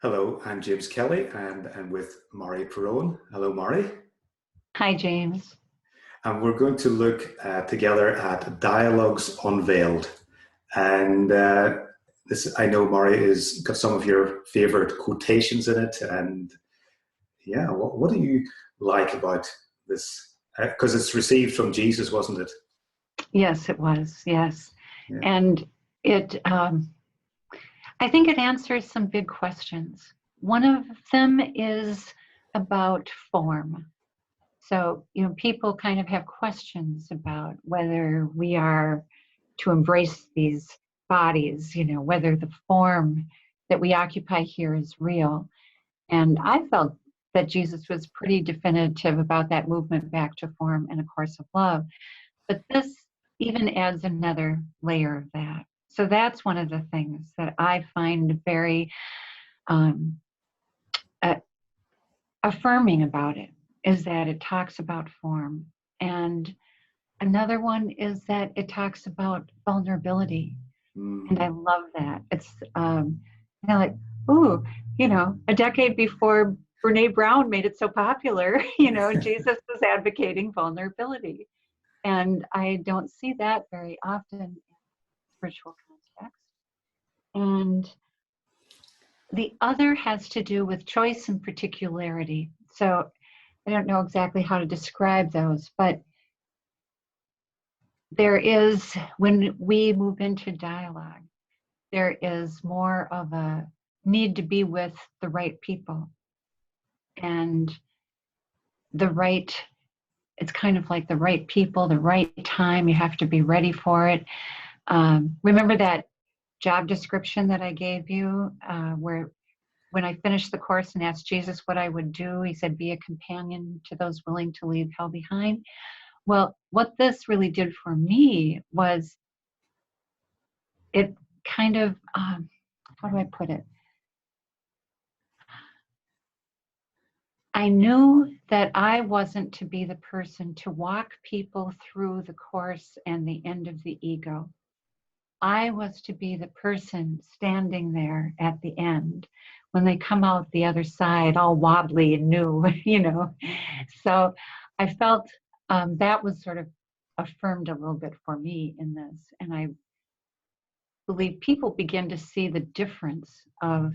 Hello, I'm James Kelly, and I'm with Mari Perron. Hello, Mari. Hi, James. And we're going to look together at Dialogues Unveiled. And this, I know, Mari, is got some of your favorite quotations in it. And yeah, what do you like about this? Because it's received from Jesus, wasn't it? Yes, it was. Yes. Yeah. And I think it answers some big questions. One of them is about form. So, people kind of have questions about whether we are to embrace these bodies, whether the form that we occupy here is real. And I felt that Jesus was pretty definitive about that movement back to form and A Course of Love. But this even adds another layer of that. So that's one of the things that I find very um, affirming about it, is that it talks about form. And another one is that it talks about vulnerability. And I love that. It's like, ooh, a decade before Brene Brown made it so popular, Jesus was advocating vulnerability. And I don't see that very often in spiritual context. And the other has to do with choice and particularity. So I don't know exactly how to describe those, but there is, when we move into dialogue, there is more of a need to be with the right people. And it's kind of like the right people, the right time. You have to be ready for it. Remember that job description that I gave you, where when I finished the course and asked Jesus what I would do, he said, be a companion to those willing to leave hell behind. Well, what this really did for me was it kind of, how do I put it? I knew that I wasn't to be the person to walk people through the course and the end of the ego. I was to be the person standing there at the end when they come out the other side, all wobbly and new, So I felt that was sort of affirmed a little bit for me in this. And I believe people begin to see the difference of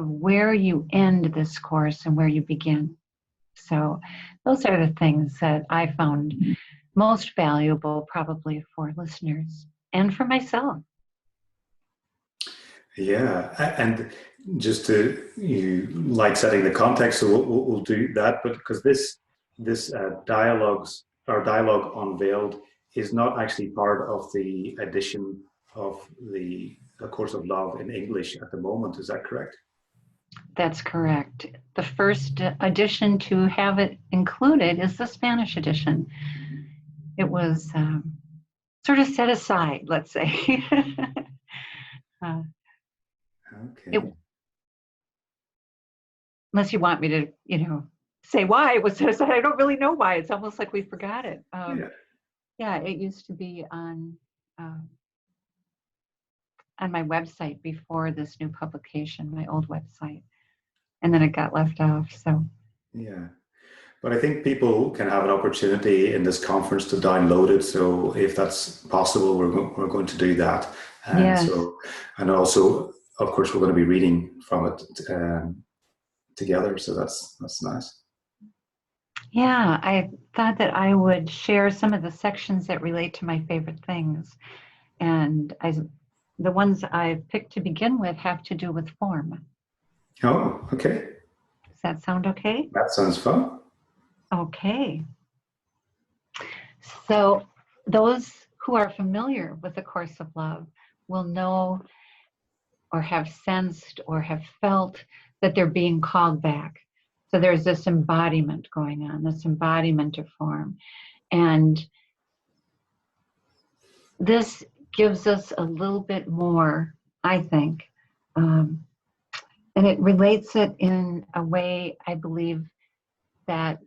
where you end this course and where you begin. So those are the things that I found most valuable, probably for listeners and for myself. Yeah, and just you like setting the context, so we'll do that. But because this dialogue unveiled is not actually part of the edition of the A Course of Love in English at the moment. Is that correct? That's correct. The first edition to have it included is the Spanish edition. It was sort of set aside, let's say. Okay. Unless you want me to, say why it was set aside. I don't really know why. It's almost like we forgot it. Yeah, it used to be on my website before this new publication, my old website. And then it got left off, so. Yeah. But I think people can have an opportunity in this conference to download it. So if that's possible, we're going to do that. And yes. And also, of course, we're going to be reading from it together. So that's nice. Yeah, I thought that I would share some of the sections that relate to my favorite things. And the ones I've picked to begin with have to do with form. Oh, okay. Does that sound okay? That sounds fun. Okay. So those who are familiar with the Course of Love will know or have sensed or have felt that they're being called back. So there's this embodiment going on, this embodiment of form. And this gives us a little bit more, I think, and it relates it in a way, I believe, that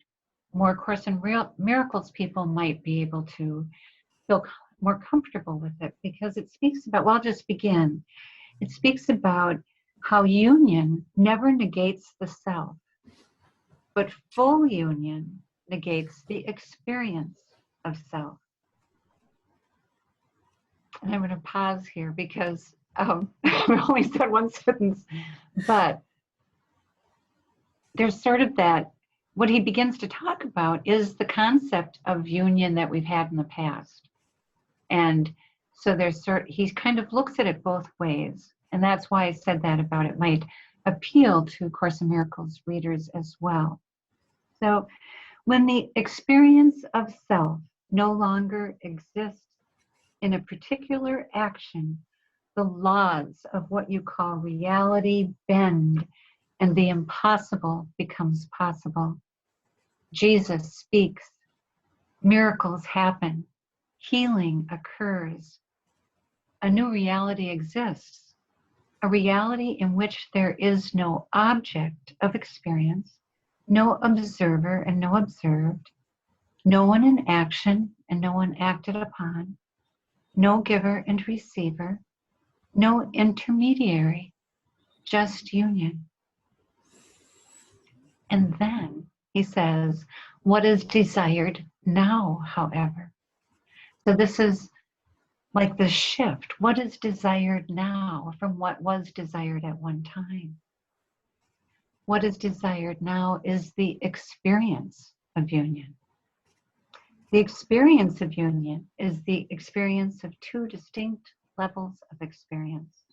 more Course in Miracles people might be able to feel more comfortable with it, because it speaks about, well, I'll just begin. It speaks about how union never negates the self, but full union negates the experience of self. And I'm going to pause here because I only said one sentence, but there's sort of that, what he begins to talk about is the concept of union that we've had in the past. And so he kind of looks at it both ways. And that's why I said that about it might appeal to Course in Miracles readers as well. So when the experience of self no longer exists in a particular action, the laws of what you call reality bend and the impossible becomes possible. Jesus speaks, miracles happen, healing occurs. A new reality exists, a reality in which there is no object of experience, no observer and no observed, no one in action and no one acted upon, no giver and receiver, no intermediary, just union. And then he says, what is desired now, however? So this is like the shift. What is desired now from what was desired at one time? What is desired now is the experience of union. The experience of union is the experience of two distinct levels of experience.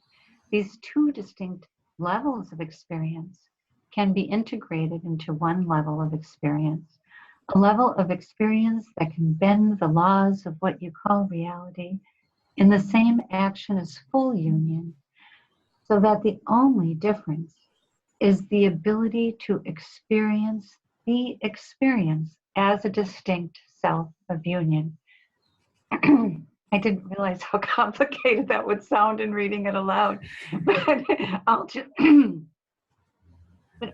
These two distinct levels of experience can be integrated into one level of experience, a level of experience that can bend the laws of what you call reality in the same action as full union, so that the only difference is the ability to experience the experience as a distinct self of union. I didn't realize how complicated that would sound in reading it aloud, but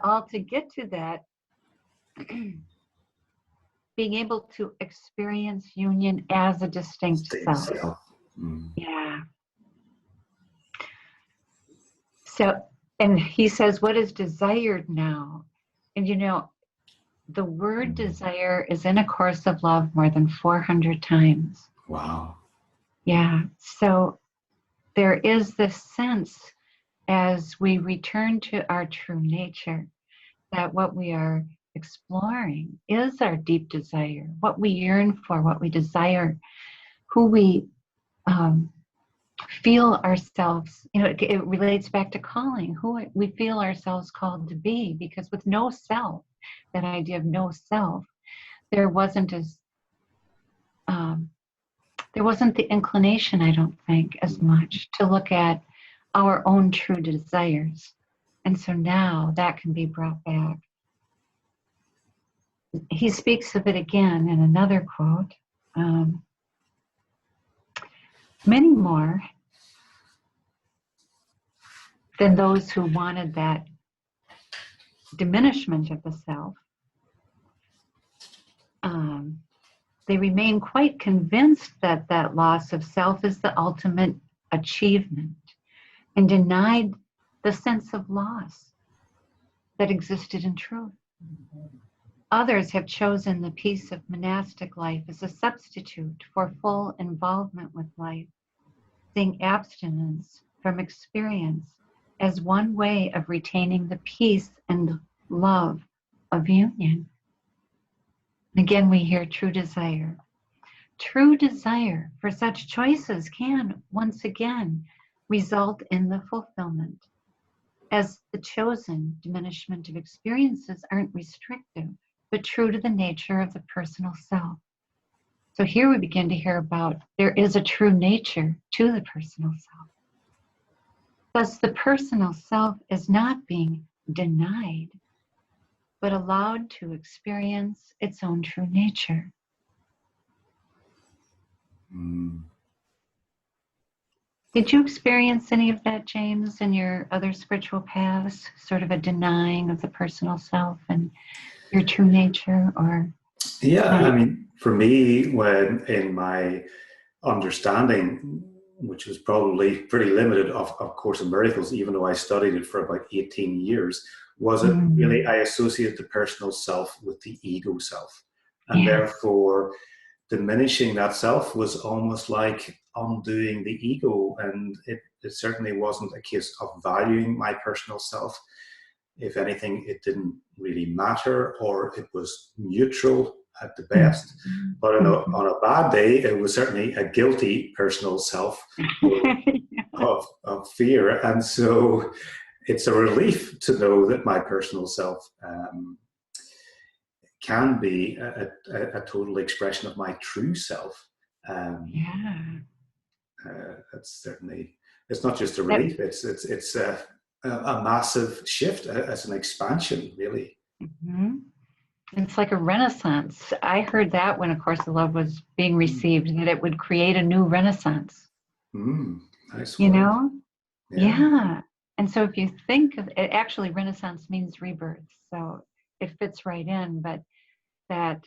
all to get to that, being able to experience union as a distinct self. Yeah. So, and he says, what is desired now? And you know, the word desire is in A Course of Love more than 400 times. Wow. Yeah. So there is this sense as we return to our true nature that what we are exploring is our deep desire, what we yearn for, what we desire, who we feel ourselves, you know, it relates back to calling, who we feel ourselves called to be, because with no self, that idea of no self, there wasn't the inclination, I don't think, as much to look at our own true desires. And so now that can be brought back. He speaks of it again in another quote. Many more than those who wanted that diminishment of the self, they remain quite convinced that that loss of self is the ultimate achievement, and denied the sense of loss that existed in truth. Others have chosen the peace of monastic life as a substitute for full involvement with life, seeing abstinence from experience as one way of retaining the peace and love of union. Again, we hear true desire. True desire for such choices can, once again, result in the fulfillment, as the chosen diminishment of experiences aren't restrictive, but true to the nature of the personal self. So here we begin to hear about there is a true nature to the personal self. Thus, the personal self is not being denied, but allowed to experience its own true nature. Did you experience any of that, James, in your other spiritual paths? Sort of a denying of the personal self and your true nature, or? Yeah, I mean, for me, when in my understanding, which was probably pretty limited of Course in Miracles, even though I studied it for about 18 years, was it really I associated the personal self with the ego self. And therefore, diminishing that self was almost like undoing the ego. And it certainly wasn't a case of valuing my personal self. If anything, it didn't really matter, or it was neutral at the best. But on a bad day, it was certainly a guilty personal self of fear. And so it's a relief to know that my personal self can be a total expression of my true self. That's certainly, it's not just a relief, it's a massive shift, as an expansion, really. It's like a renaissance. I heard that when A Course of Love was being received, that it would create a new renaissance. Nice you word. know? Yeah. And so if you think of it, actually renaissance means rebirth. So it fits right in, but that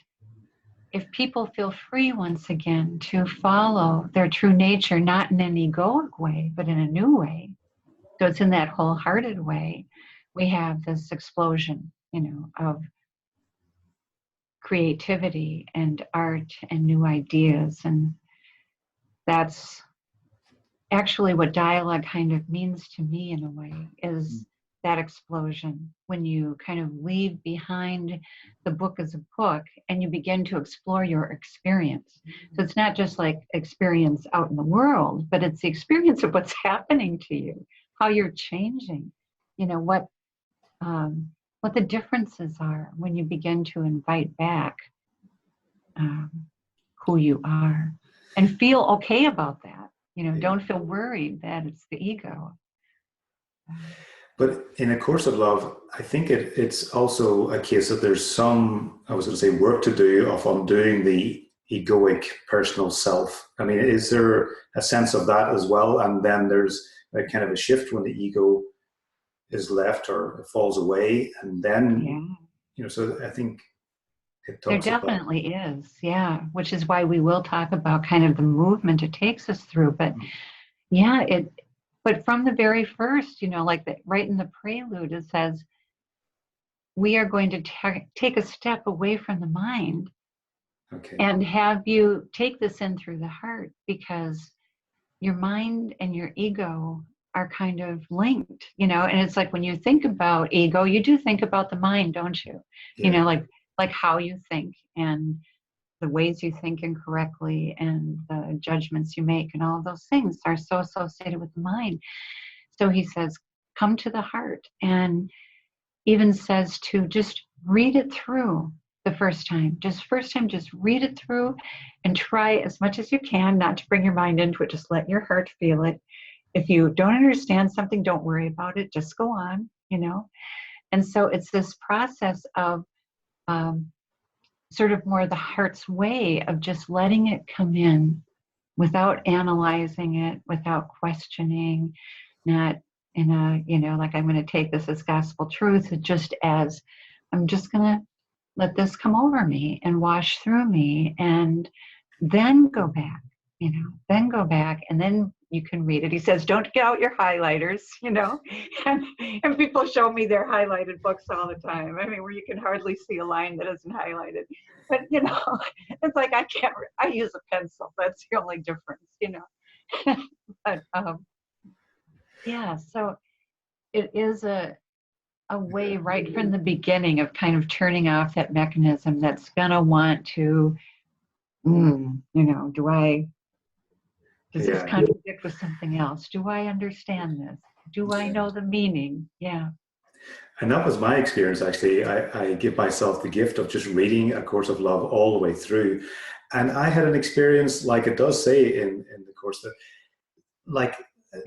if people feel free once again to follow their true nature, not in an egoic way, but in a new way, so it's in that wholehearted way, we have this explosion, of creativity and art and new ideas. And that's actually what dialogue kind of means to me in a way, is that explosion when you kind of leave behind the book as a book and you begin to explore your experience. So it's not just like experience out in the world, but it's the experience of what's happening to you, how you're changing, what the differences are when you begin to invite back who you are and feel okay about that. Don't feel worried that it's the ego. But in A Course of Love, I think it's also a case that there's some, I was going to say, work to do of undoing the egoic personal self. I mean, is there a sense of that as well? And then there's a kind of a shift when the ego is left or falls away. And then, so I think it talks there definitely is, which is why we will talk about kind of the movement it takes us through. But but from the very first, right in the prelude, it says, we are going to take a step away from the mind and have you take this in through the heart, because your mind and your ego are kind of linked, and it's like when you think about ego, you do think about the mind, don't you? Like how you think and the ways you think incorrectly and the judgments you make and all of those things are so associated with the mind. So he says, come to the heart, and even says to just read it through the first time. Just read it through and try as much as you can not to bring your mind into it. Just let your heart feel it. If you don't understand something, don't worry about it. Just go on, And so it's this process of sort of more the heart's way of just letting it come in without analyzing it, without questioning, not in a, like I'm going to take this as gospel truth, just as I'm just going to let this come over me and wash through me, and then go back, and then you can read it. He says, don't get out your highlighters, and people show me their highlighted books all the time. I mean, where you can hardly see a line that isn't highlighted. But, it's like I use a pencil. That's the only difference, But, so it is a way right from the beginning of kind of turning off that mechanism that's going to want to, does this contradict with something else? Do I understand this? Do I know the meaning? Yeah. And that was my experience, actually. I give myself the gift of just reading A Course of Love all the way through. And I had an experience, like it does say in the course, that like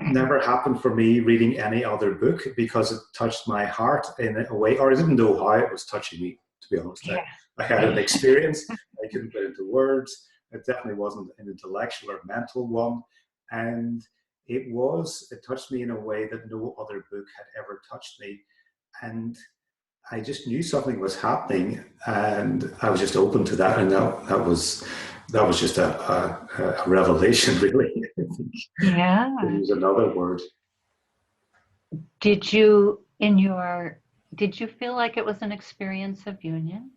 never happened for me reading any other book, because it touched my heart in a way, or I didn't know how it was touching me, to be honest. Yeah. I had an experience, I couldn't put it into words. It definitely wasn't an intellectual or mental one. And it touched me in a way that no other book had ever touched me. And I just knew something was happening, and I was just open to that. And that was That was just a revelation, really. I think Yeah. to use another word. Did you, did you feel like it was an experience of union?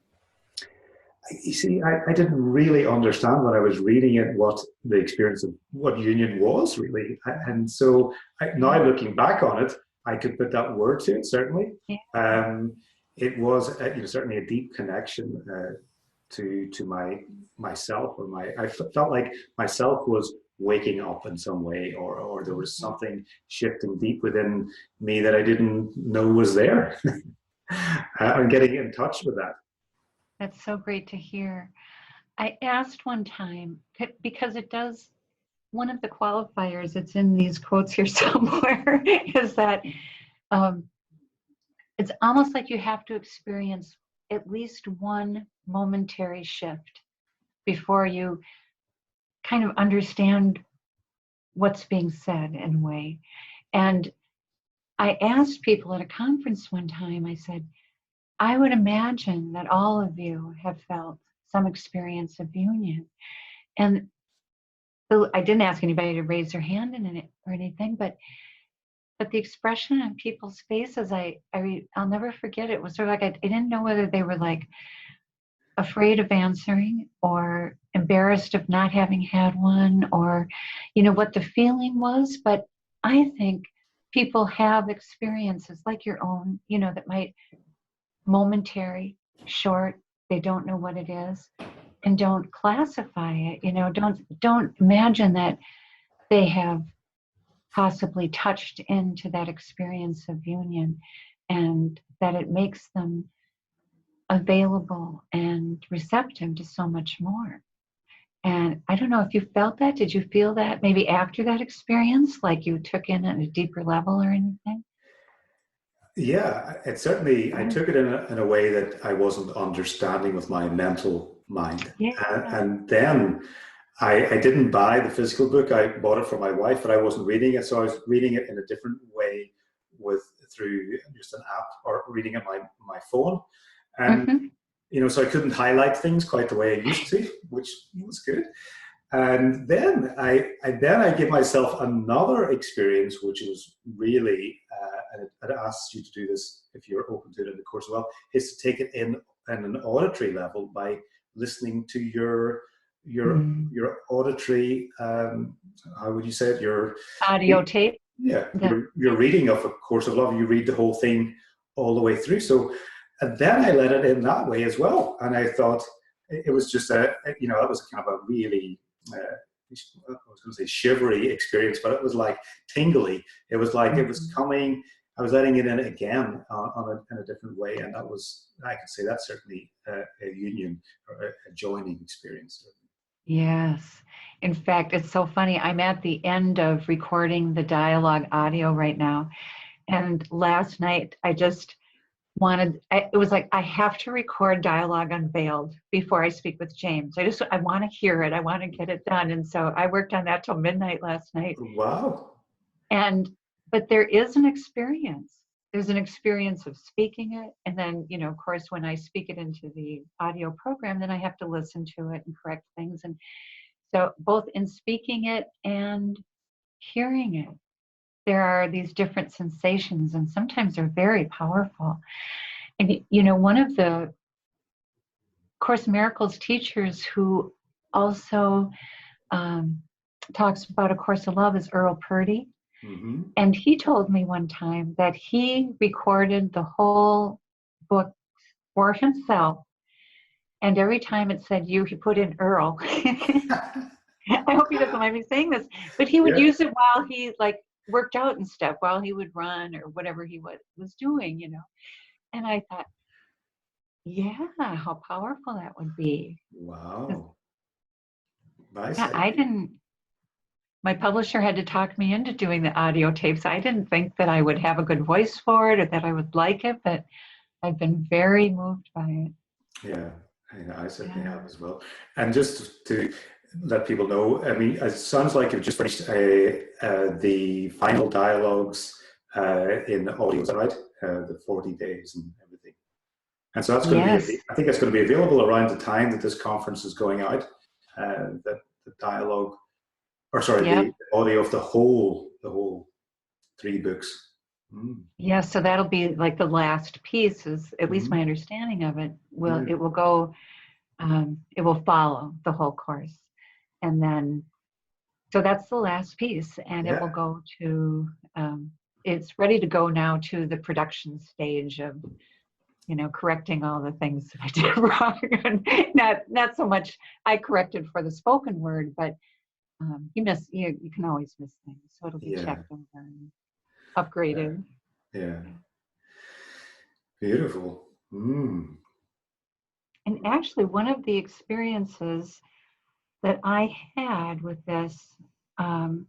You see, I didn't really understand when I was reading it what the experience of what union was really, and so now looking back on it, I could put that word to it. Certainly, Yeah. it was certainly a deep connection to myself, or I felt like myself was waking up in some way, or there was something shifting deep within me that I didn't know was there, and getting in touch with that. That's so great to hear. I asked one time, because it does, one of the qualifiers, it's in these quotes here somewhere, is that um, it's almost like you have to experience at least one momentary shift before you kind of understand what's being said in a way. And I asked people at a conference one time, I said, I would imagine that all of you have felt some experience of union. And so I didn't ask anybody to raise their hand in it or anything, but the expression on people's faces, I'll never forget it. It was sort of like I didn't know whether they were like afraid of answering or embarrassed of not having had one, or what the feeling was. But I think people have experiences like your own, that might momentary, short, they don't know what it is, and don't classify it, don't imagine that they have possibly touched into that experience of union, and that it makes them available and receptive to so much more. And I don't know if you felt that. Did you feel that maybe after that experience, like you took in at a deeper level or anything? Yeah, it certainly, I took it in a way that I wasn't understanding with my mental mind. Yeah. And then I didn't buy the physical book. I bought it for my wife, but I wasn't reading it. So I was reading it in a different way through just an app, or reading it on my phone. And, so I couldn't highlight things quite the way I used to, which was good. And then I give myself another experience, which was really, and it asks you to do this if you're open to it in the course as well, is to take it in an auditory level by listening to your auditory, how would you say it? Your audio tape. Yeah, your reading of A Course of Love. You read the whole thing all the way through. So, and then I let it in that way as well, and I thought it was just that was kind of a really I was going to say shivery experience, but it was like tingly. It was like it was coming. I was letting it in again in a different way, and that was, I could say that's certainly a union or a joining experience. Yes. In fact, it's so funny. I'm at the end of recording the dialogue audio right now. And last night, I just it was like, I have to record Dialogue Unveiled before I speak with James. I want to hear it. I want to get it done. And so I worked on that till midnight last night. Wow. But there is an experience. There's an experience of speaking it. And then, of course, when I speak it into the audio program, then I have to listen to it and correct things. And so both in speaking it and hearing it, there are these different sensations, and sometimes they're very powerful. And, one of the Course in Miracles teachers who also talks about A Course of Love is Earl Purdy. Mm-hmm. And he told me one time that he recorded the whole book for himself. And every time it said you, he put in Earl. I hope he doesn't mind me saying this, but he would use it while he worked out and stuff, while he would run or whatever he was doing, And I thought, yeah, how powerful that would be. Wow. Nice. Yeah, my publisher had to talk me into doing the audio tapes. I didn't think that I would have a good voice for it or that I would like it, but I've been very moved by it. Yeah, I certainly have as well. And just to let people know, I mean, it sounds like you've just finished the final dialogues in audio, is that right? The 40 days and everything. And so that's going to be, I think that's going to be available around the time that this conference is going out. the dialogue, or sorry, Yep. the audio of the whole 3 books. Yeah, so that'll be like the last piece, is at least my understanding of it. It will go, it will follow the whole course. And then, so that's the last piece, and it will go to, it's ready to go now to the production stage of, correcting all the things that I did wrong. And not so much I corrected for the spoken word, but you can always miss things. So it'll be checked over and upgraded. Yeah. Beautiful. And actually, one of the experiences that I had with this, and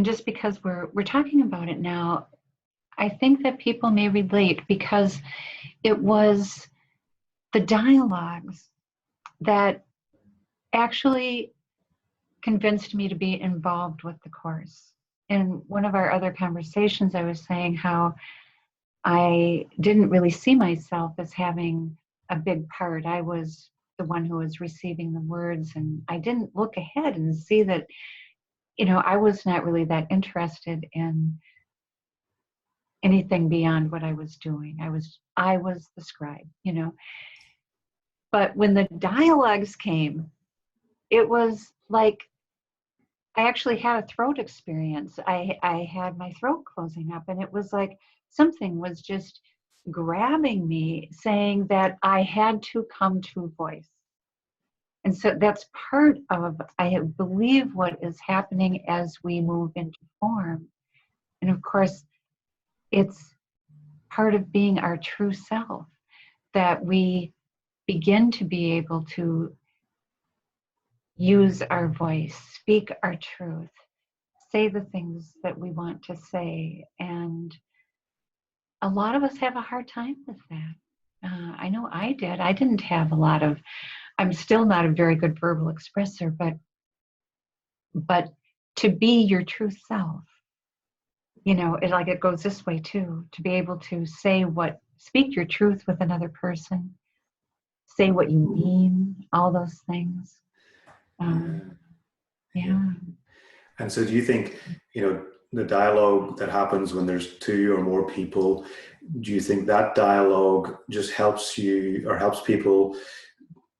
just because we're talking about it now, I think that people may relate, because it was the dialogues that actually convinced me to be involved with the course. In one of our other conversations, I was saying how I didn't really see myself as having a big part. I was the one who was receiving the words, and I didn't look ahead and see that, I was not really that interested in anything beyond what I was doing. I was the scribe, But when the dialogues came, it was like I actually had a throat experience. I had my throat closing up, and it was like something was just grabbing me, saying that I had to come to voice. And so that's part of, I believe, what is happening as we move into form. And of course, it's part of being our true self, that we begin to be able to use our voice, speak our truth, say the things that we want to say. And a lot of us have a hard time with that. I know I did. I didn't have a lot of, I'm still not a very good verbal expresser, but to be your true self, it goes this way too, to be able to speak your truth with another person, say what you mean, all those things. Yeah. And so do you think, the dialogue that happens when there's 2 or more people, do you think that dialogue just helps you or helps people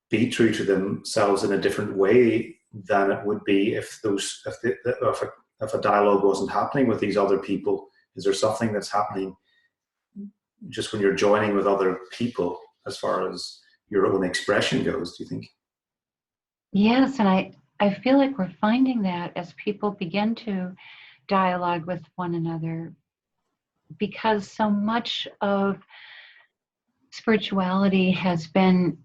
be true to themselves in a different way than it would be if a dialogue wasn't happening with these other people? Is there something that's happening just when you're joining with other people as far as your own expression goes, do you think? Yes, and I feel like we're finding that as people begin to dialogue with one another, because so much of spirituality has been,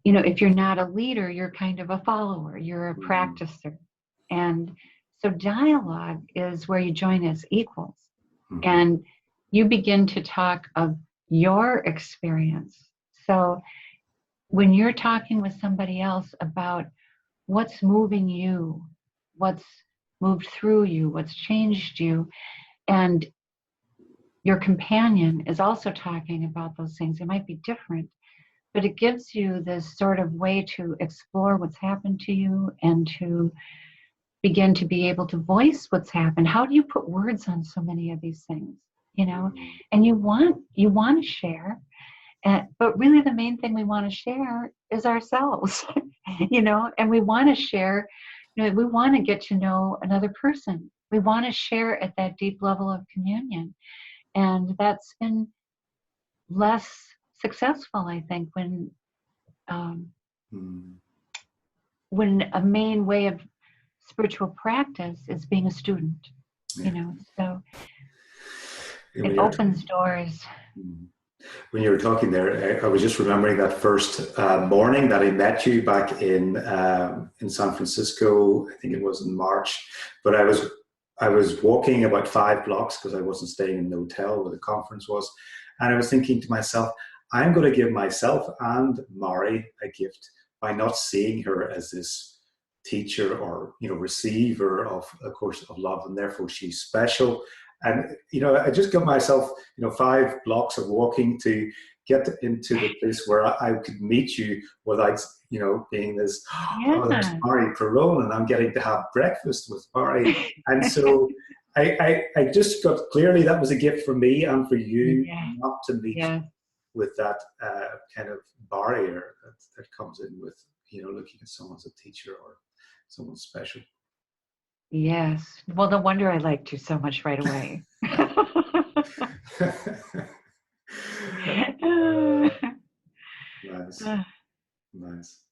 if you're not a leader, you're kind of a follower, you're a practicer. And so dialogue is where you join as equals. And you begin to talk of your experience. So when you're talking with somebody else about what's moving you, what's moved through you, what's changed you, and your companion is also talking about those things, it might be different, but it gives you this sort of way to explore what's happened to you and to begin to be able to voice what's happened. How do you put words on so many of these things, and you want to share, but really the main thing we want to share is ourselves, and we want to share, we want to get to know another person. We want to share at that deep level of communion. And that's been less successful, I think, when a main way of spiritual practice is being a student, so it opens doors. When you were talking there, I was just remembering that first morning that I met you back in San Francisco. I think it was in March, but I was walking about 5 blocks because I wasn't staying in the hotel where the conference was, and I was thinking to myself, I'm going to give myself and Mari a gift by not seeing her as this teacher or receiver of a course of love, and therefore she's special. And I just got myself 5 blocks of walking to get into the place where I could meet you without, being this, oh, there's Yeah. Barry Perron, and I'm getting to have breakfast with Barry. And so I just got clearly that was a gift for me and for you, Yeah. not to meet Yeah. with that kind of barrier that comes in with, looking at someone as a teacher or someone special. Yes. Well, no wonder I liked you so much right away. Nice. Nice.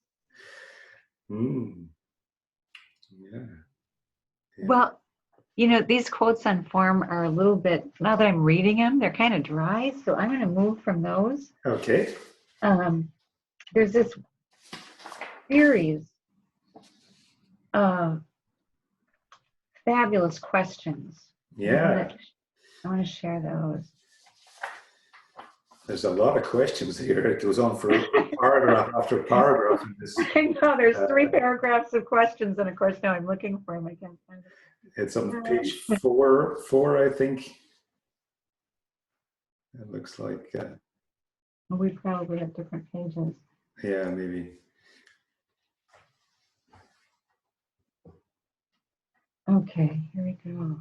Mm. Yeah. Yeah. Well, these quotes on form are a little bit, now that I'm reading them, they're kind of dry, so I'm going to move from those. Okay. There's this series of fabulous questions. Yeah. I want to share those. There's a lot of questions here. It goes on for paragraph after paragraph in this. I know, there's 3 paragraphs of questions, and of course now I'm looking for them. I can't find it. It's on page four, I think. It looks like. We probably have different pages. Yeah, maybe. Okay, here we go.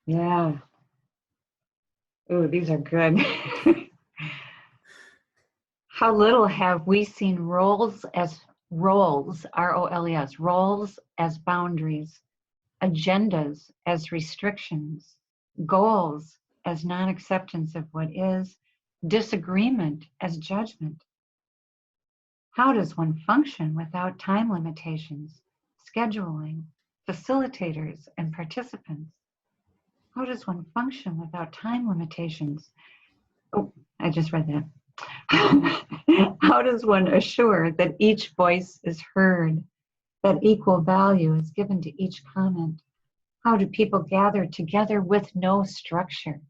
Yeah. Oh, these are good. How little have we seen roles, R-O-L-E-S, roles as boundaries, agendas as restrictions, goals as non-acceptance of what is, disagreement as judgment. How does one function without time limitations, scheduling, facilitators, and participants? How does one function without time limitations? Oh, I just read that. How does one assure that each voice is heard, that equal value is given to each comment? How do people gather together with no structure?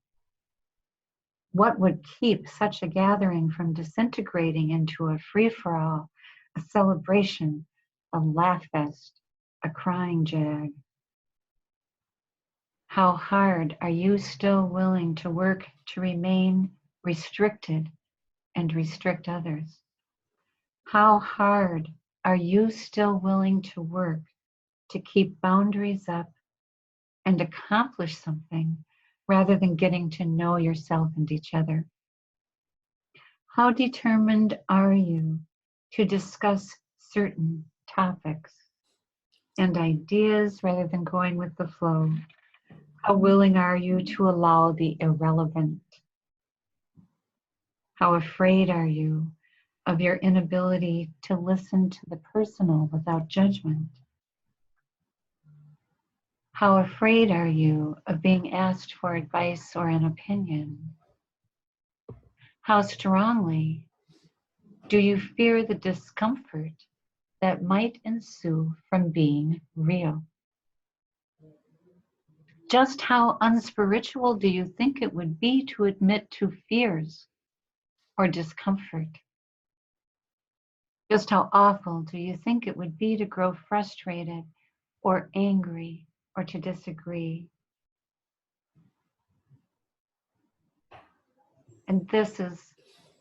What would keep such a gathering from disintegrating into a free-for-all, a celebration, a laugh fest, a crying jag? How hard are you still willing to work to remain restricted and restrict others? How hard are you still willing to work to keep boundaries up and accomplish something rather than getting to know yourself and each other? How determined are you to discuss certain topics and ideas rather than going with the flow? How willing are you to allow the irrelevant? How afraid are you of your inability to listen to the personal without judgment? How afraid are you of being asked for advice or an opinion? How strongly do you fear the discomfort that might ensue from being real? Just how unspiritual do you think it would be to admit to fears or discomfort? Just how awful do you think it would be to grow frustrated or angry or to disagree? And this is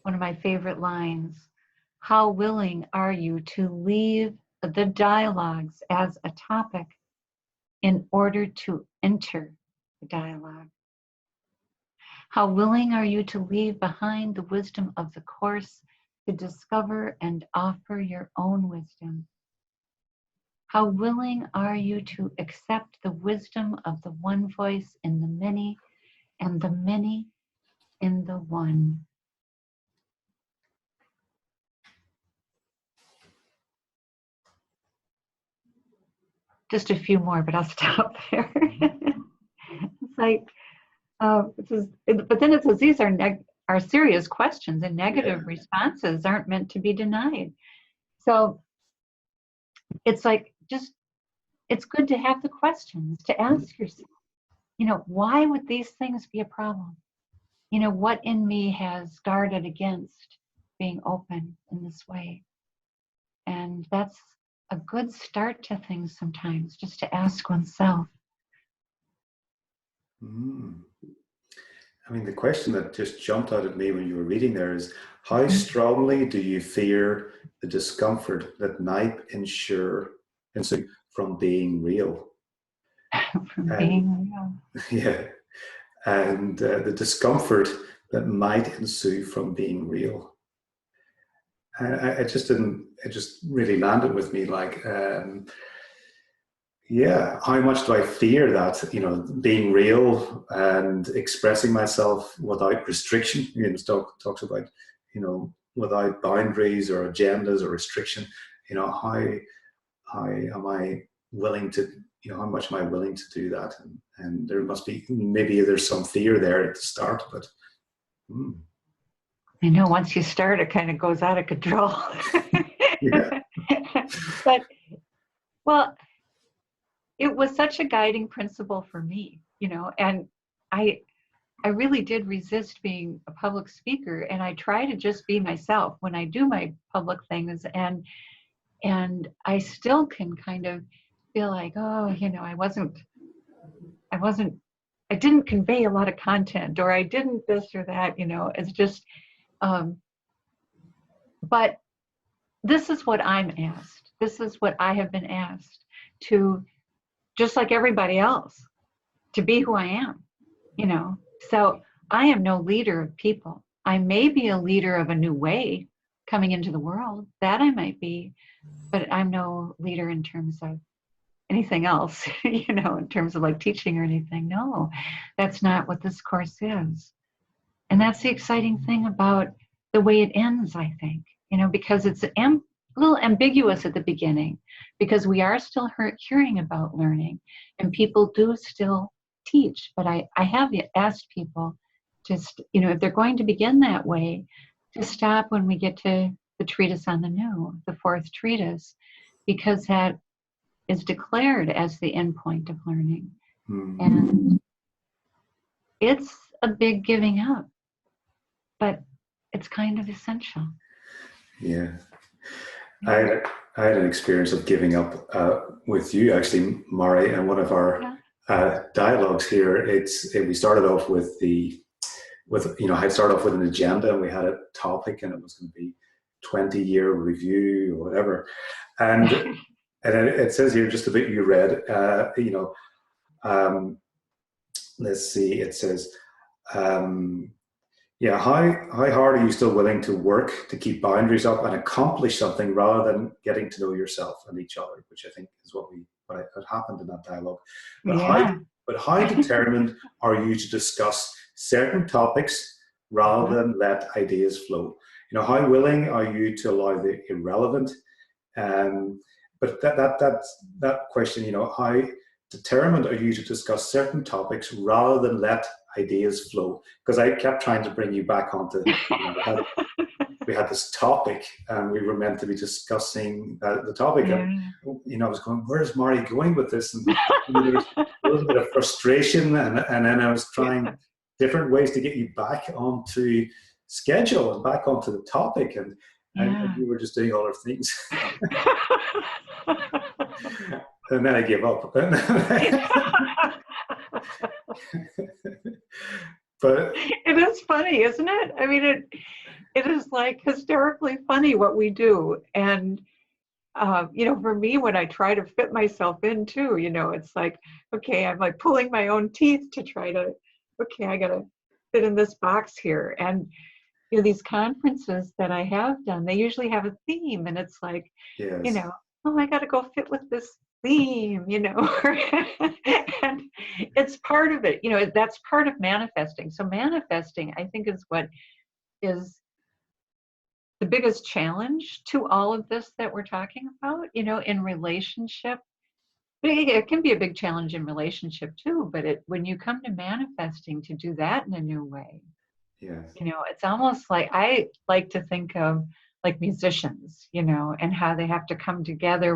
one of my favorite lines. How willing are you to leave the dialogues as a topic in order to enter the dialogue? How willing are you to leave behind the wisdom of the course to discover and offer your own wisdom? How willing are you to accept the wisdom of the one voice in the many and the many in the one? Just a few more, but I'll stop there. It's like, but then it says these are serious questions, and negative responses aren't meant to be denied. So it's like, it's good to have the questions, to ask yourself, why would these things be a problem? What in me has guarded against being open in this way? And that's a good start to things sometimes, just to ask oneself. Mm. I mean, the question that just jumped out at me when you were reading there is, how strongly do you fear the discomfort that might ensue from being real? From And being real. yeah, and the discomfort that might ensue from being real. It just didn't. It just really landed with me. Like, yeah, how much do I fear that? Being real and expressing myself without restriction. Talks about without boundaries or agendas or restriction. How am I willing to? How much am I willing to do that? And there must be, maybe there's some fear there at the start, but. I know once you start, it kind of goes out of control. Yeah. But, well, it was such a guiding principle for me, and I really did resist being a public speaker, and I try to just be myself when I do my public things, and I still can kind of feel like, oh, I didn't convey a lot of content, or I didn't this or that, it's just, but this is what I'm asked. This is what I have been asked to, just like everybody else, to be who I am, So I am no leader of people. I may be a leader of a new way coming into the world, that I might be, but I'm no leader in terms of anything else, in terms of like teaching or anything. No, that's not what this course is. And that's the exciting thing about the way it ends, I think, because it's a little ambiguous at the beginning, because we are still hearing about learning, and people do still teach. But I have asked people just, if they're going to begin that way, to stop when we get to the treatise on the new, the fourth treatise, because that is declared as the end point of learning. And it's a big giving up, but it's kind of essential. Yeah. I had an experience of giving up with you, actually, Mari, and one of our dialogues here. We started off I started off with an agenda, and we had a topic, and it was going to be 20-year review or whatever. And it says here, just a bit you read, let's see, it says, how hard are you still willing to work to keep boundaries up and accomplish something rather than getting to know yourself and each other, which I think is what happened in that dialogue. But how determined are you to discuss certain topics rather than let ideas flow? How willing are you to allow the irrelevant? But that question, how determined are you to discuss certain topics rather than let ideas flow? Because I kept trying to bring you back onto, we had this topic, and we were meant to be discussing the topic. And, I was going, where's Mari going with this? And there was a little bit of frustration, and then I was trying different ways to get you back onto schedule and back onto the topic, and you were just doing other things. And then I gave up. But it is funny, isn't it? I mean, it is like hysterically funny what we do. And, for me, when I try to fit myself in too, it's like, okay, I'm like pulling my own teeth to try to, I got to fit in this box here. And, these conferences that I have done, they usually have a theme, and it's like, oh, I got to go fit with this theme, and it's part of it, that's part of manifesting. So manifesting, I think, is what is the biggest challenge to all of this that we're talking about, in relationship. It can be a big challenge in relationship too, but when you come to manifesting, to do that in a new way, it's almost like, I like to think of like musicians, and how they have to come together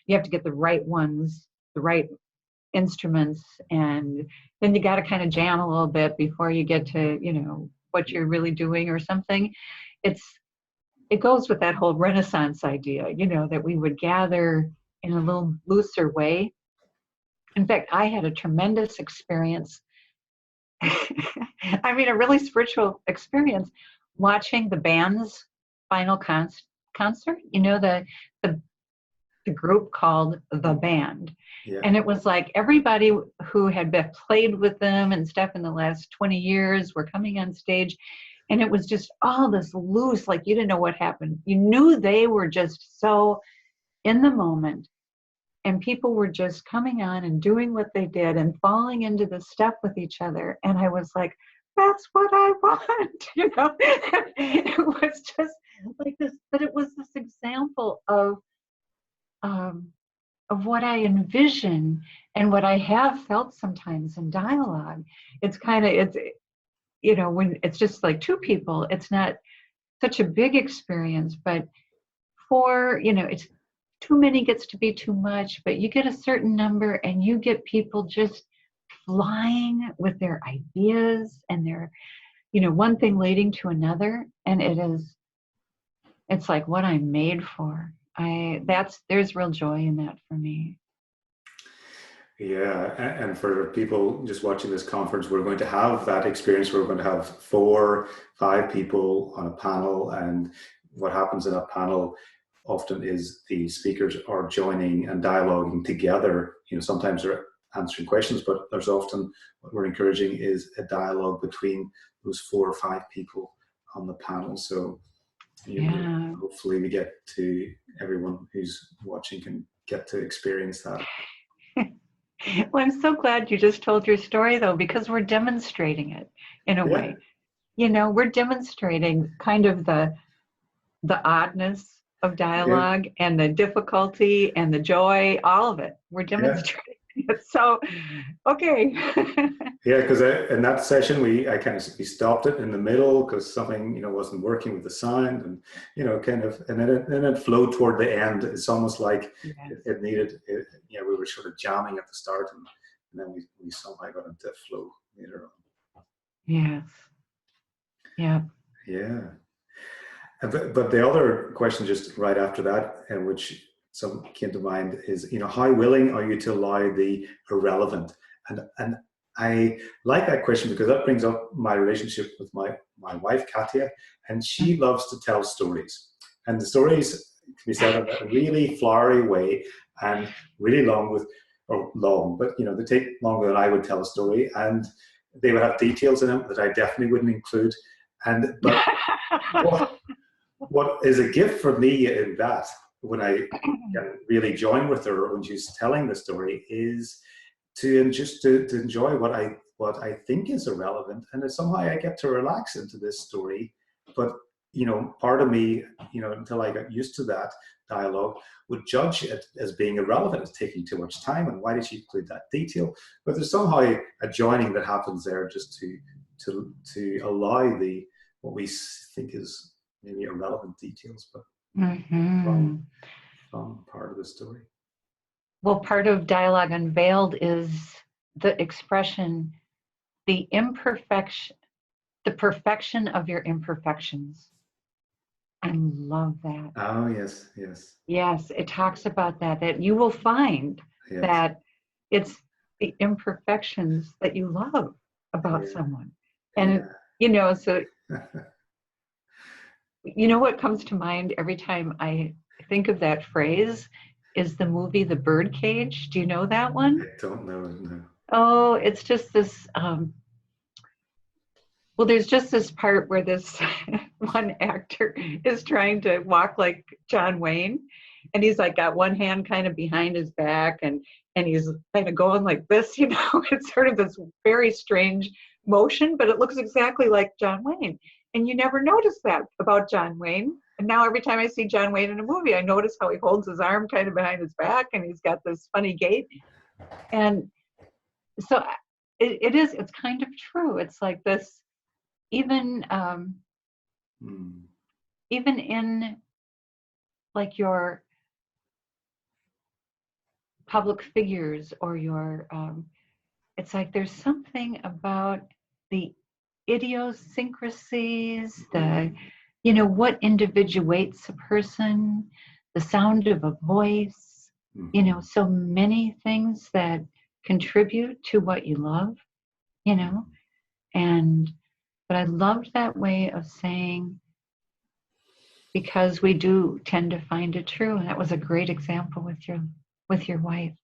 you have to get the right ones, the right instruments, and then you got to kind of jam a little bit before you get to, what you're really doing or something. It goes with that whole Renaissance idea, that we would gather in a little looser way. In fact, I had a tremendous experience I mean, a really spiritual experience watching the band's final concert. You know, the the group called The Band. Yeah. And it was like everybody who had been played with them and stuff in the last 20 years were coming on stage. And it was just all this loose, like you didn't know what happened. You knew they were just so in the moment. And people were just coming on and doing what they did and falling into the step with each other. And I was like, that's what I want, you know. It was just like this, but it was this example of what I envision and what I have felt sometimes in dialogue. It's kind of, it's, you know, when it's just like two people, it's not such a big experience, but four, you know, it's too many gets to be too much, but you get a certain number and you get people just flying with their ideas and their, you know, one thing leading to another. And it's like what I'm made for. There's real joy in that for me. Yeah, and for people just watching this conference, we're going to have that experience. We're going to have 4, 5 people on a panel, and what happens in a panel often is the speakers are joining and dialoguing together. You know, sometimes they're answering questions, but there's often what we're encouraging is a dialogue between those 4 or 5 people on the panel. So Yeah. hopefully we get to everyone who's watching can get to experience that. Well, I'm so glad you just told your story, though, because we're demonstrating it in a way. You know, we're demonstrating kind of the oddness of dialogue and the difficulty and the joy, all of it. We're demonstrating it. So, okay. Yeah, because in that session we stopped it in the middle because something, you know, wasn't working with the sound, and you know, kind of, and then it flowed toward the end. It's almost like it needed, you know, we were sort of jamming at the start, and then we somehow got into flow later on. Yes. Yeah. Yeah. But the other question just right after that, which some came to mind, is, you know, how willing are you to allow the irrelevant? And I like that question because that brings up my relationship with my wife, Katya, and she loves to tell stories. And the stories can be said in a really flowery way and really long, but you know, they take longer than I would tell a story, and they would have details in them that I definitely wouldn't include. But what is a gift for me in that, when I can really join with her when she's telling the story, is to enjoy what I think is irrelevant, and somehow I get to relax into this story. But you know, part of me, you know, until I got used to that dialogue, would judge it as being irrelevant, as taking too much time, and why did she include that detail? But there's somehow a joining that happens there, just to allow what we think is maybe irrelevant details, but fun part of the story. Well, part of Dialogue Unveiled is the expression, the perfection of your imperfections. I love that. Oh, yes, yes. Yes, it talks about that you will find that it's the imperfections that you love about someone. And, you know, so, you know what comes to mind every time I think of that phrase is the movie The Birdcage. Do you know that one? I don't know. No. Oh, it's just this, well, there's just this part where this one actor is trying to walk like John Wayne, and he's like got one hand kind of behind his back, and he's kind of going like this, you know. It's sort of this very strange motion, but it looks exactly like John Wayne. And you never notice that about John Wayne. And now every time I see John Wayne in a movie, I notice how he holds his arm kind of behind his back, and he's got this funny gait. And so it's kind of true. It's like this, even in like your public figures or your it's like there's something about the idiosyncrasies, the, you know, what individuates a person, the sound of a voice, you know, so many things that contribute to what you love, you know. But I loved that way of saying, because we do tend to find it true. And that was a great example with your wife.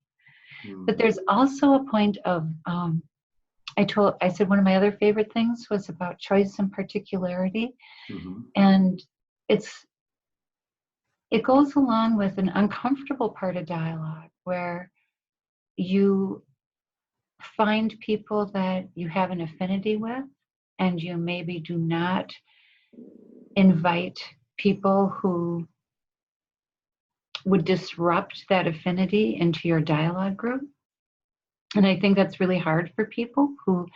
But there's also a point of, I said one of my other favorite things was about choice and particularity. And it goes along with an uncomfortable part of dialogue where you find people that you have an affinity with, and you maybe do not invite people who would disrupt that affinity into your dialogue group. And I think that's really hard for people who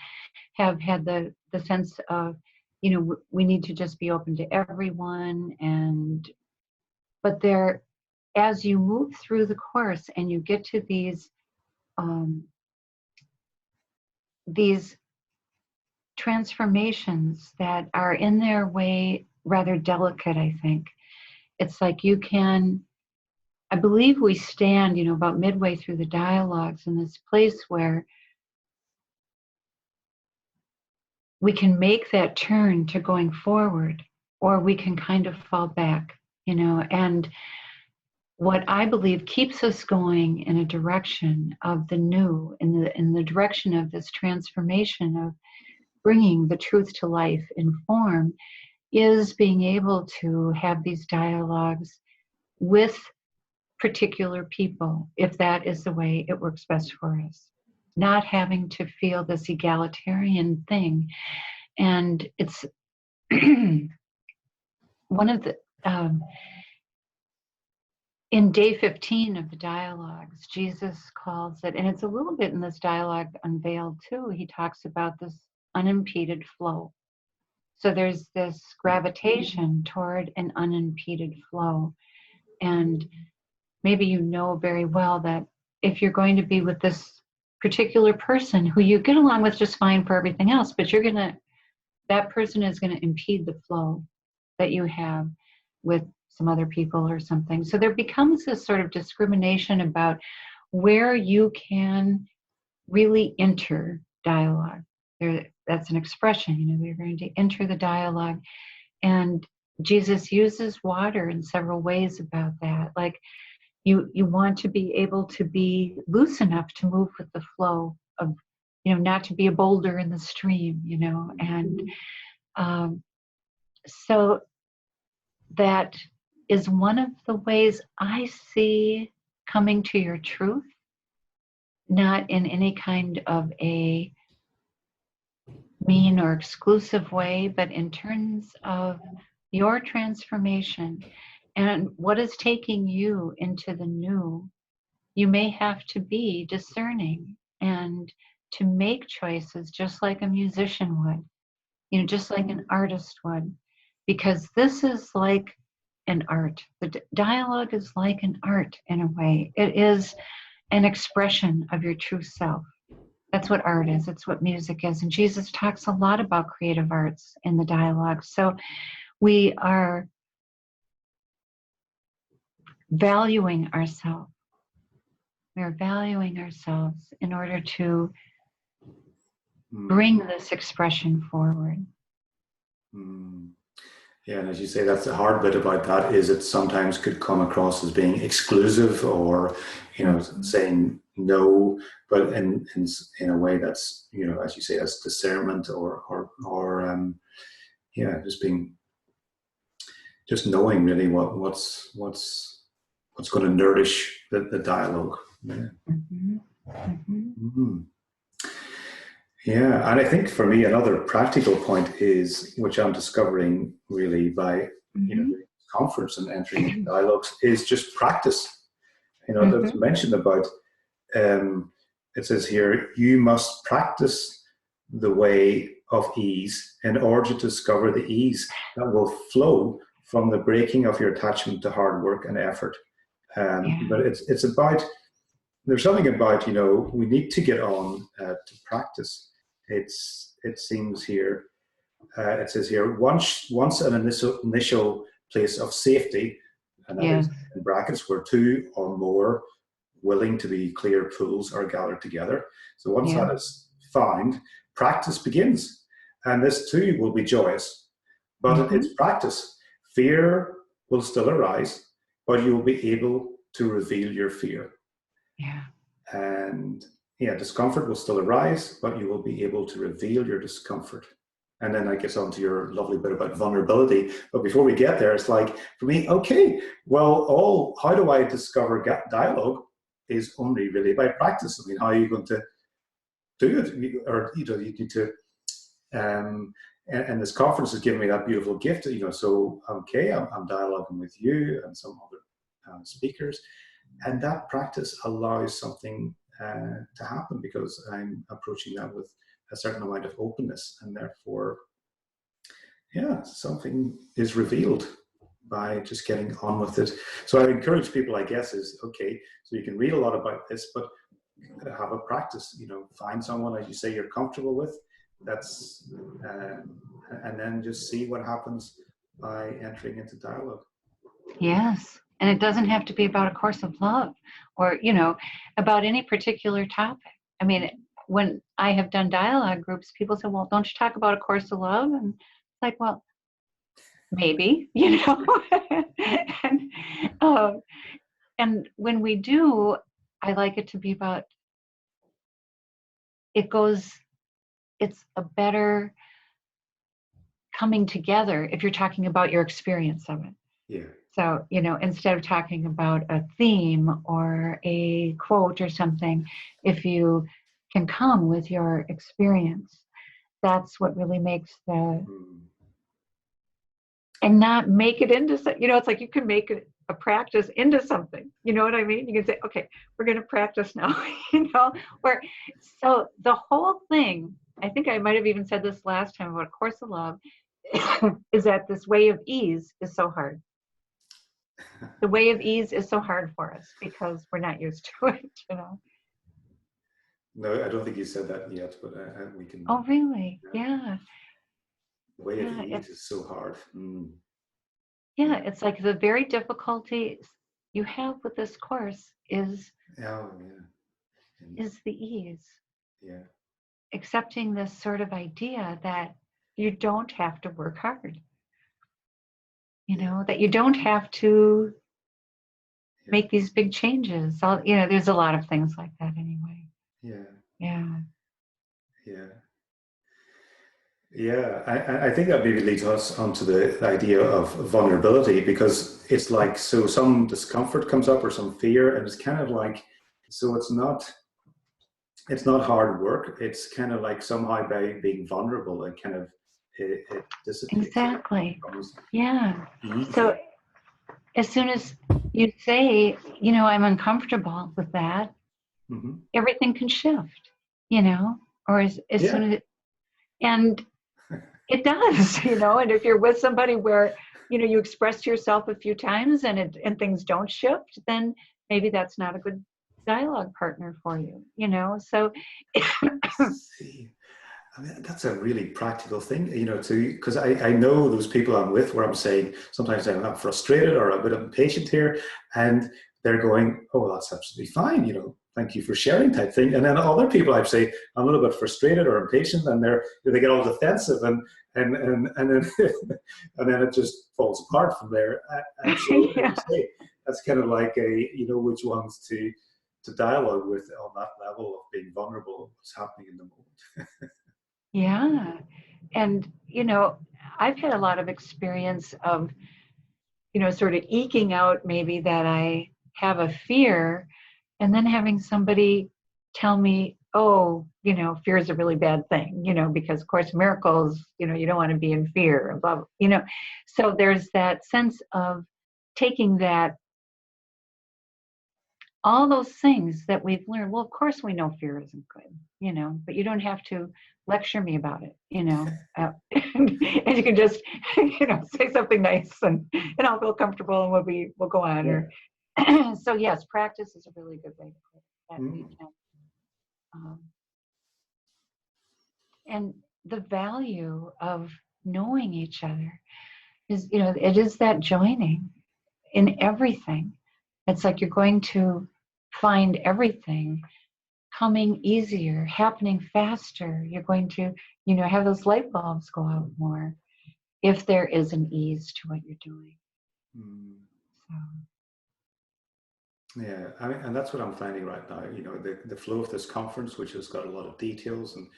have had the sense of, we need to just be open to everyone. But as you move through the course and you get to these transformations that are in their way rather delicate, I think. It's like I believe we stand, about midway through the dialogues in this place where we can make that turn to going forward, or we can kind of fall back, and what I believe keeps us going in a direction of the new, in the direction of this transformation of bringing the truth to life in form, is being able to have these dialogues with particular people, if that is the way it works best for us. Not having to feel this egalitarian thing. And it's one of the, in day 15 of the dialogues, Jesus calls it, and it's a little bit in this dialogue Unveiled too, he talks about this unimpeded flow. So there's this gravitation toward an unimpeded flow. And maybe you know very well that if you're going to be with this particular person who you get along with just fine for everything else, but that person is going to impede the flow that you have with some other people or something. So there becomes this sort of discrimination about where you can really enter dialogue. That's an expression, we're going to enter the dialogue. And Jesus uses water in several ways about that. Like you want to be able to be loose enough to move with the flow of, not to be a boulder in the stream, and so that is one of the ways I see coming to your truth, not in any kind of a mean or exclusive way, but in terms of your transformation and what is taking you into the new. You may have to be discerning and to make choices just like a musician would, just like an artist would, because this is like an art. The dialogue is like an art in a way. It is an expression of your true self. That's what art is. It's what music is. And Jesus talks a lot about creative arts in the dialogue. So we are valuing ourselves. We are valuing ourselves in order to bring this expression forward. Yeah, and as you say, that's the hard bit about that, is it sometimes could come across as being exclusive or, saying no, but in a way that's, as you say, as discernment or just knowing really what's going to nourish the dialogue. Yeah. Yeah, and I think for me another practical point is, which I'm discovering really by the conference and entering into dialogues, is just practice. There's mention about it says here, you must practice the way of ease in order to discover the ease that will flow from the breaking of your attachment to hard work and effort. But it's about, there's something about, we need to get on to practice. It seems here, it says here, once an initial place of safety, and that is in brackets, where two or more willing to be clear pools are gathered together. So once that is found, practice begins. And this too will be joyous, but it's practice. Fear will still arise, but you will be able to reveal your fear. Yeah. And yeah, discomfort will still arise, but you will be able to reveal your discomfort. And then I guess onto your lovely bit about vulnerability. But before we get there, it's like, for me, okay, well, how do I discover dialogue is only really by practice. I mean, how are you going to do it? Or, you need to, and this conference has given me that beautiful gift, so, okay, I'm dialoguing with you and some other speakers. And that practice allows something to happen because I'm approaching that with a certain amount of openness, and therefore, yeah, something is revealed by just getting on with it. So I encourage people, I guess, is okay, so you can read a lot about this, but have a practice, find someone, as you say, you're comfortable with, that's, and then just see what happens by entering into dialogue. Yes. And it doesn't have to be about A Course of Love or, about any particular topic. I mean, when I have done dialogue groups, people say, well, don't you talk about A Course of Love? And it's like, well, maybe, and when we do, I like it to be about, it's a better coming together if you're talking about your experience of it. Yeah. So, instead of talking about a theme or a quote or something, if you can come with your experience, that's what really makes and not make it into, it's like you can make it a practice into something. You know what I mean? You can say, okay, we're going to practice now, so the whole thing, I think I might have even said this last time about A Course of Love, is that this way of ease is so hard. The way of ease is so hard for us because we're not used to it, No, I don't think you said that yet, but we can. Oh, really? Yeah. The way of ease is so hard. Yeah, it's like the very difficulty you have with this course is the ease. Yeah. Accepting this sort of idea that you don't have to work hard. That you don't have to make these big changes. There's a lot of things like that anyway. Yeah. Yeah. Yeah. Yeah, I think that maybe leads us onto the idea of vulnerability, because it's like, so some discomfort comes up or some fear, and it's kind of like, so it's not hard work. It's kind of like somehow by being vulnerable, it kind of it dissipates. Exactly. Yeah. So as soon as you say, I'm uncomfortable with that, everything can shift, or as soon as and it does, and if you're with somebody where, you express yourself a few times and things don't shift, then maybe that's not a good dialogue partner for you, so. See, I mean, that's a really practical thing, because I know those people I'm with where I'm saying, sometimes I'm frustrated or a bit impatient here, and they're going, oh, well, that's absolutely fine, thank you for sharing type thing. And then other people I'd say, I'm a little bit frustrated or impatient, and they get all defensive, and then and then it just falls apart from there. And so say, that's kind of like which ones to dialogue with on that level of being vulnerable, what's happening in the moment. Yeah. And, I've had a lot of experience of, sort of eking out maybe that I have a fear, and then having somebody tell me, oh, fear is a really bad thing, because of Course in Miracles, you don't want to be in fear, and blah, blah, So there's that sense of taking that, all those things that we've learned. Well, of course we know fear isn't good, but you don't have to lecture me about it, and you can just, say something nice, and I'll feel comfortable, and we'll go on. Or so yes, practice is a really good way to put it. That we can, and the value of knowing each other is, it is that joining in everything. It's like you're going to find everything coming easier, happening faster. You're going to, have those light bulbs go out more if there is an ease to what you're doing. So. Yeah, I mean, and that's what I'm finding right now. The flow of this conference, which has got a lot of details and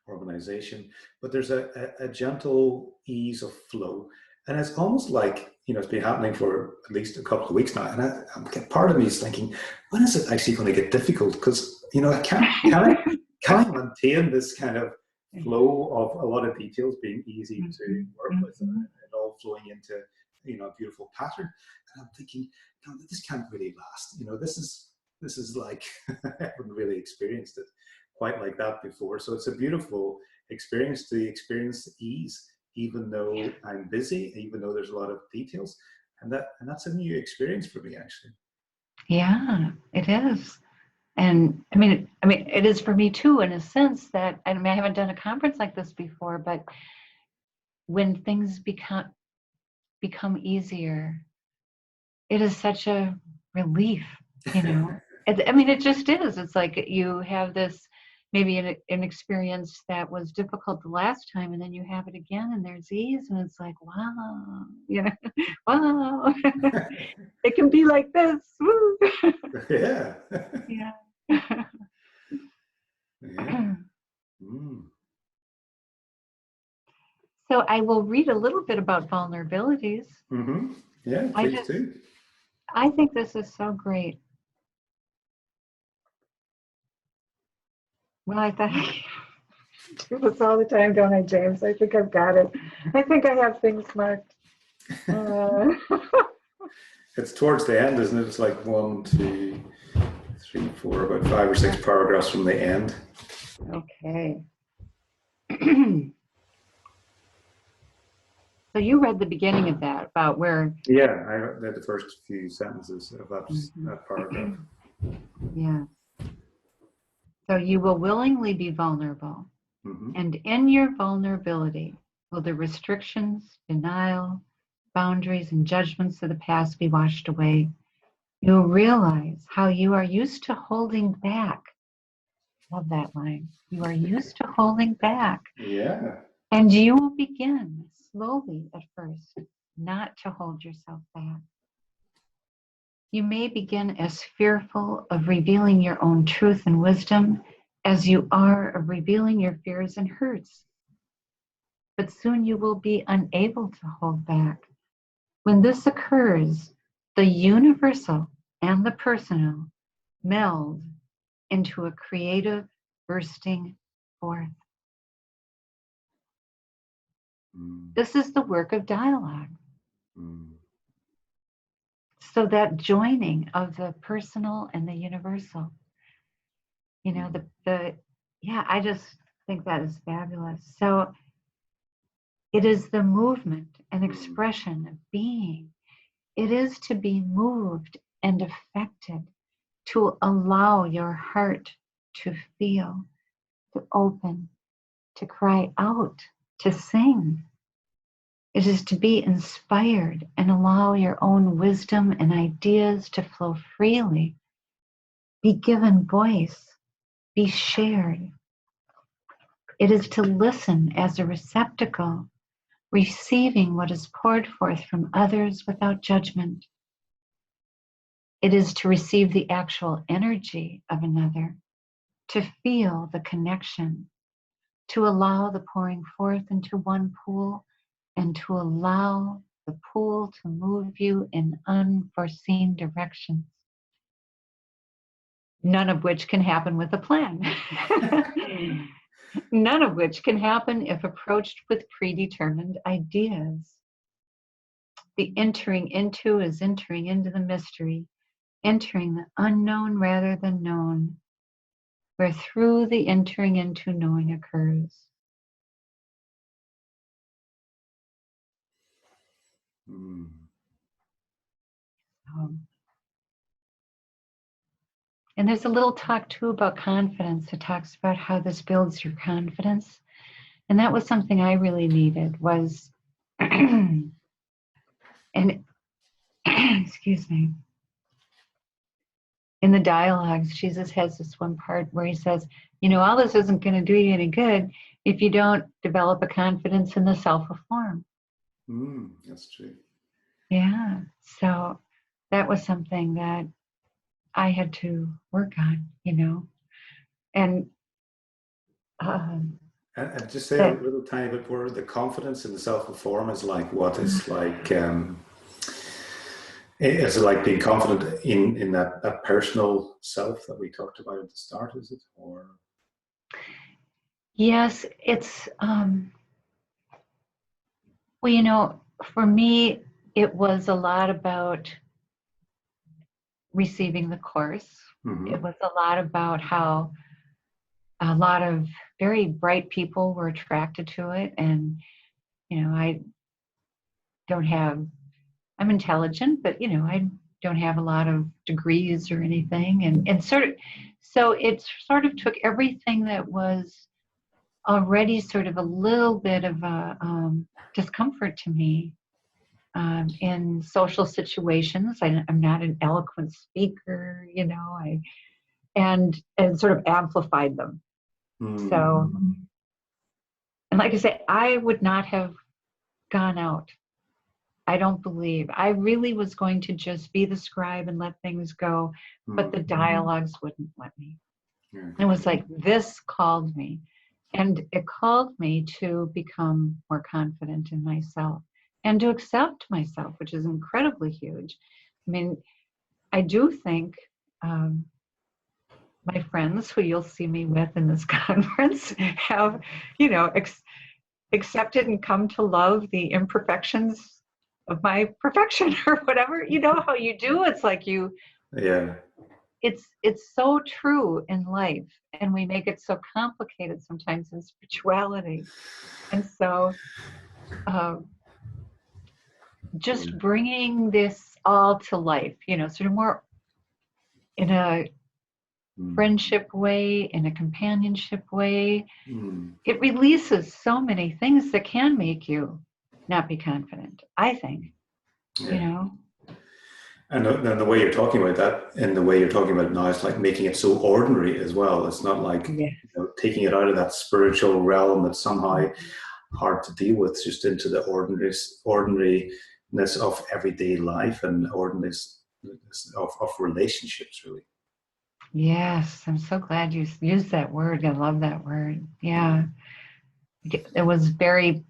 organization, but there's a gentle ease of flow, and it's almost like it's been happening for at least a couple of weeks now. And part of me is thinking, when is it actually going to get difficult? Because can I maintain this kind of flow of a lot of details being easy to work with, and it all flowing into a beautiful pattern? And I'm thinking, this can't really last. This is like I haven't really experienced it quite like that before. So it's a beautiful experience to experience ease, even though I'm busy, even though there's a lot of details, and that's a new experience for me, actually. Yeah, it is. And I mean, it is for me too, in a sense that I haven't done a conference like this before, but when things become easier, it is such a relief, it just is. It's like you have this, maybe an experience that was difficult the last time, and then you have it again, and there's ease, and it's like, wow, wow, it can be like this. Woo. Yeah. Yeah. Yeah. Mm. So I will read a little bit about vulnerabilities. Mm-hmm. Yeah, please do. I think this is so great. Well, I thought I do this all the time, don't I, James? I think I've got it. I think I have things marked. It's towards the end, isn't it? It's like 1, 2, 3, 4, about 5 or 6 paragraphs from the end. Okay. So you read the beginning of that, about where... Yeah, I read the first few sentences of that paragraph. Yeah. So you will willingly be vulnerable. And in your vulnerability will the restrictions, denial, boundaries, and judgments of the past be washed away. You'll realize how you are used to holding back. Love that line. You are used to holding back. Yeah. And you will begin slowly at first not to hold yourself back. You may begin as fearful of revealing your own truth and wisdom as you are of revealing your fears and hurts. But soon you will be unable to hold back. When this occurs, the universal and the personal meld into a creative bursting forth. This is the work of dialogue. So that joining of the personal and the universal, I just think that is fabulous. So it is the movement and expression of being. It is to be moved and affected, to allow your heart to feel, to open, to cry out, to sing. It is to be inspired and allow your own wisdom and ideas to flow freely, be given voice, be shared. It is to listen as a receptacle, receiving what is poured forth from others without judgment. It is to receive the actual energy of another, to feel the connection, to allow the pouring forth into one pool, and to allow the pool to move you in unforeseen directions, none of which can happen with a plan. None of which can happen if approached with predetermined ideas. The entering into is entering into the mystery, entering the unknown rather than known, where through the entering into knowing occurs. And there's a little talk too about confidence. It talks about how this builds your confidence. And that was something I really needed, was, and excuse me, in the dialogues, Jesus has this one part where he says, you know, all this isn't going to do you any good if you don't develop a confidence in the self of form. That's true. Yeah. So that was something that I had to work on, you know, and and just say a little tiny bit more. The confidence in the self of form is like what? It's like is it like being confident in that personal self that we talked about at the start? Is it or? yes, it's well, you know, for me, it was a lot about receiving the course. Mm-hmm. It was a lot about how a lot of very bright people were attracted to it. And, you know, I'm intelligent, but, you know, I don't have a lot of degrees or anything. And so it sort of took everything that was already sort of a little bit of a discomfort to me in social situations. I'm not an eloquent speaker, you know, and sort of amplified them. So, and like I say, I would not have gone out. I don't believe. I really was going to just be the scribe and let things go, but the dialogues wouldn't let me. It was like, this called me. And it called me to become more confident in myself and to accept myself, which is incredibly huge. I mean, I do think my friends who you'll see me with in this conference have, you know, accepted and come to love the imperfections of my perfection or whatever. You know how you do. It's like it's so true in life, and we make it so complicated sometimes in spirituality. And so just bringing this all to life, you know, sort of more in a friendship way, in a companionship way, it releases so many things that can make you not be confident, I think, you know. And then the way you're talking about that and the way you're talking about it now is like making it so ordinary as well. It's not like you know, taking it out of that spiritual realm that's somehow hard to deal with, just into the ordinariness of everyday life and ordinariness of relationships, really. Yes, I'm so glad you used that word. I love that word. Yeah. It was very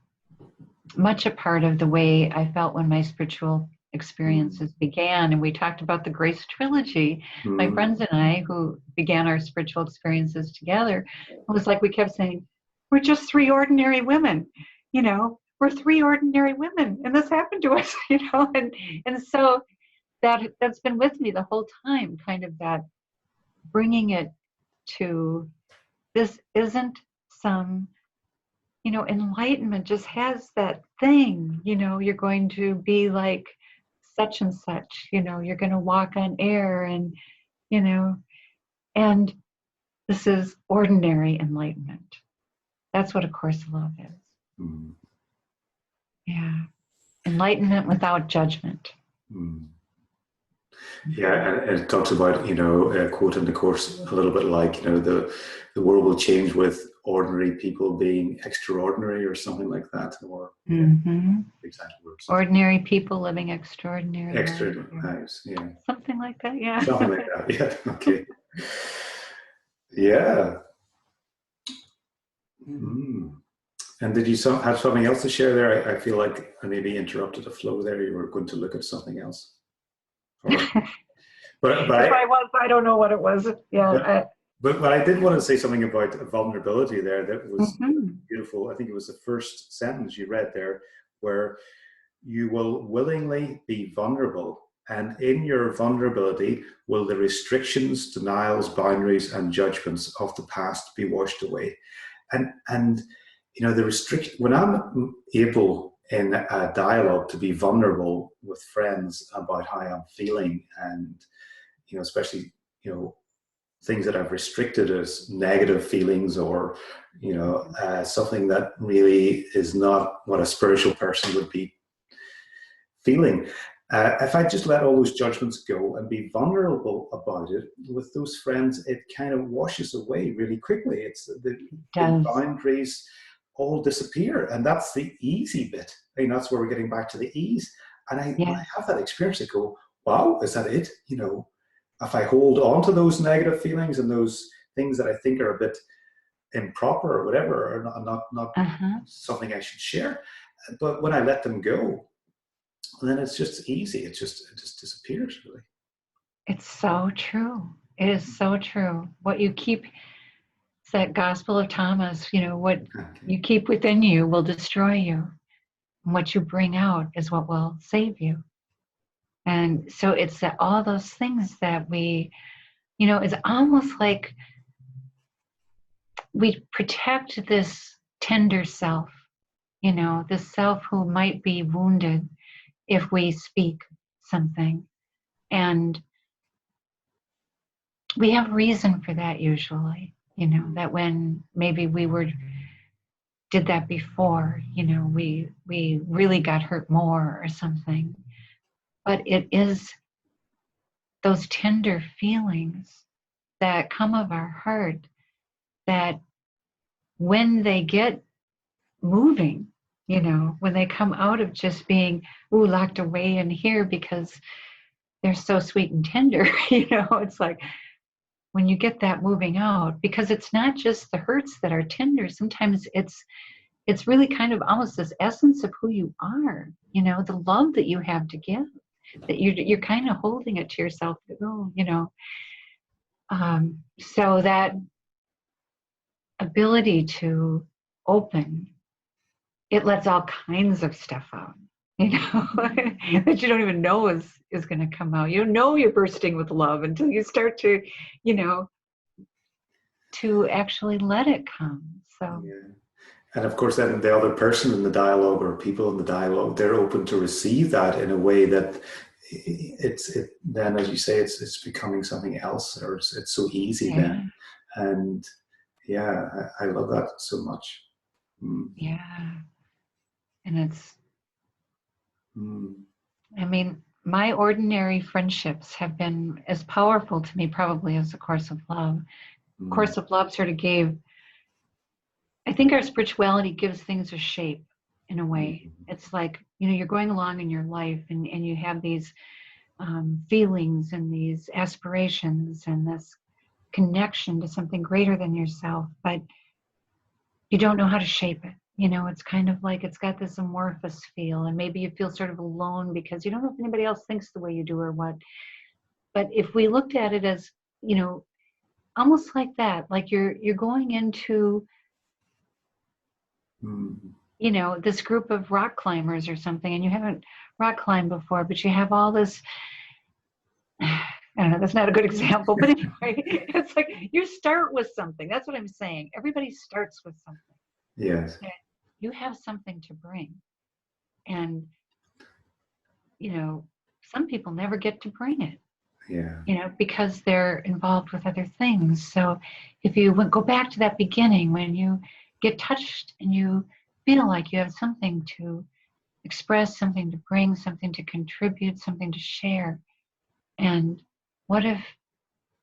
much a part of the way I felt when my spiritual experiences began. And we talked about the Grace Trilogy. My friends and I, who began our spiritual experiences together, it was like we kept saying, we're just three ordinary women, you know, we're three ordinary women, and this happened to us, you know, and so that's been with me the whole time, kind of that bringing it to this isn't some, you know, enlightenment just has that thing, you know, you're going to be like such and such, you know, you're going to walk on air and, you know, and this is ordinary enlightenment. That's what A Course of Love is. Yeah. Enlightenment without judgment. Yeah, and it talks about, you know, a quote in the Course a little bit like, you know, the world will change with ordinary people being extraordinary or something like that, or exact words. Ordinary people living extraordinary lives. Yeah. Something like that, yeah. Something like that, yeah. Okay. Yeah. And did you have something else to share there? I feel like I maybe interrupted the flow there. You were going to look at something else. But if I was, I don't know what it was. Yeah. But I did want to say something about vulnerability there that was beautiful. I think it was the first sentence you read there, where you will willingly be vulnerable, and in your vulnerability will the restrictions, denials, boundaries, and judgments of the past be washed away. And you know, when I'm able in a dialogue to be vulnerable with friends about how I'm feeling, and you know, especially, you know, things that I've restricted as negative feelings, or you know, something that really is not what a spiritual person would be feeling. If I just let all those judgments go and be vulnerable about it with those friends, it kind of washes away really quickly. It's the Does. boundaries all disappear, and that's the easy bit. I mean, that's where we're getting back to the ease. And when I have that experience, I go, "Wow, is that it?" You know, if I hold on to those negative feelings and those things that I think are a bit improper or whatever, or not something I should share, but when I let them go, then it's just easy. It just disappears, really. It's so true. It is so true. What you keep, it's that Gospel of Thomas, you know, what you keep within you will destroy you. And what you bring out is what will save you. And so it's that all those things that we, you know, it's almost like we protect this tender self, you know, the self who might be wounded if we speak something. And we have reason for that usually, you know, that when maybe we did that before, you know, we really got hurt more or something. But it is those tender feelings that come of our heart that when they get moving, you know, when they come out of just being locked away in here because they're so sweet and tender, you know, it's like when you get that moving out, because it's not just the hurts that are tender. Sometimes it's really kind of almost this essence of who you are, you know, the love that you have to give, that you're kind of holding it to yourself, you know. So that ability to open, it lets all kinds of stuff out, you know, that you don't even know is going to come out. You don't know you're bursting with love until you start to, you know, to actually let it come. So. Yeah. And of course, then the other person in the dialogue or people in the dialogue, they're open to receive that in a way that then, as you say, it's becoming something else, or it's so easy then. And yeah, I love that so much. Yeah. And it's, I mean, my ordinary friendships have been as powerful to me probably as the Course of Love. Course of Love sort of gave, I think our spirituality gives things a shape in a way. It's like, you know, you're going along in your life and you have these feelings and these aspirations and this connection to something greater than yourself, but you don't know how to shape it. You know, it's kind of like it's got this amorphous feel, and maybe you feel sort of alone because you don't know if anybody else thinks the way you do or what. But if we looked at it as, you know, almost like that, like you're going into, you know, this group of rock climbers or something, and you haven't rock climbed before, but you have all this, I don't know, that's not a good example, but anyway, it's like you start with something. That's what I'm saying. Everybody starts with something. Yes. You have something to bring. And, you know, some people never get to bring it. Yeah. You know, because they're involved with other things. So if you go back to that beginning, when you get touched and you feel like you have something to express, something to bring, something to contribute, something to share. And what if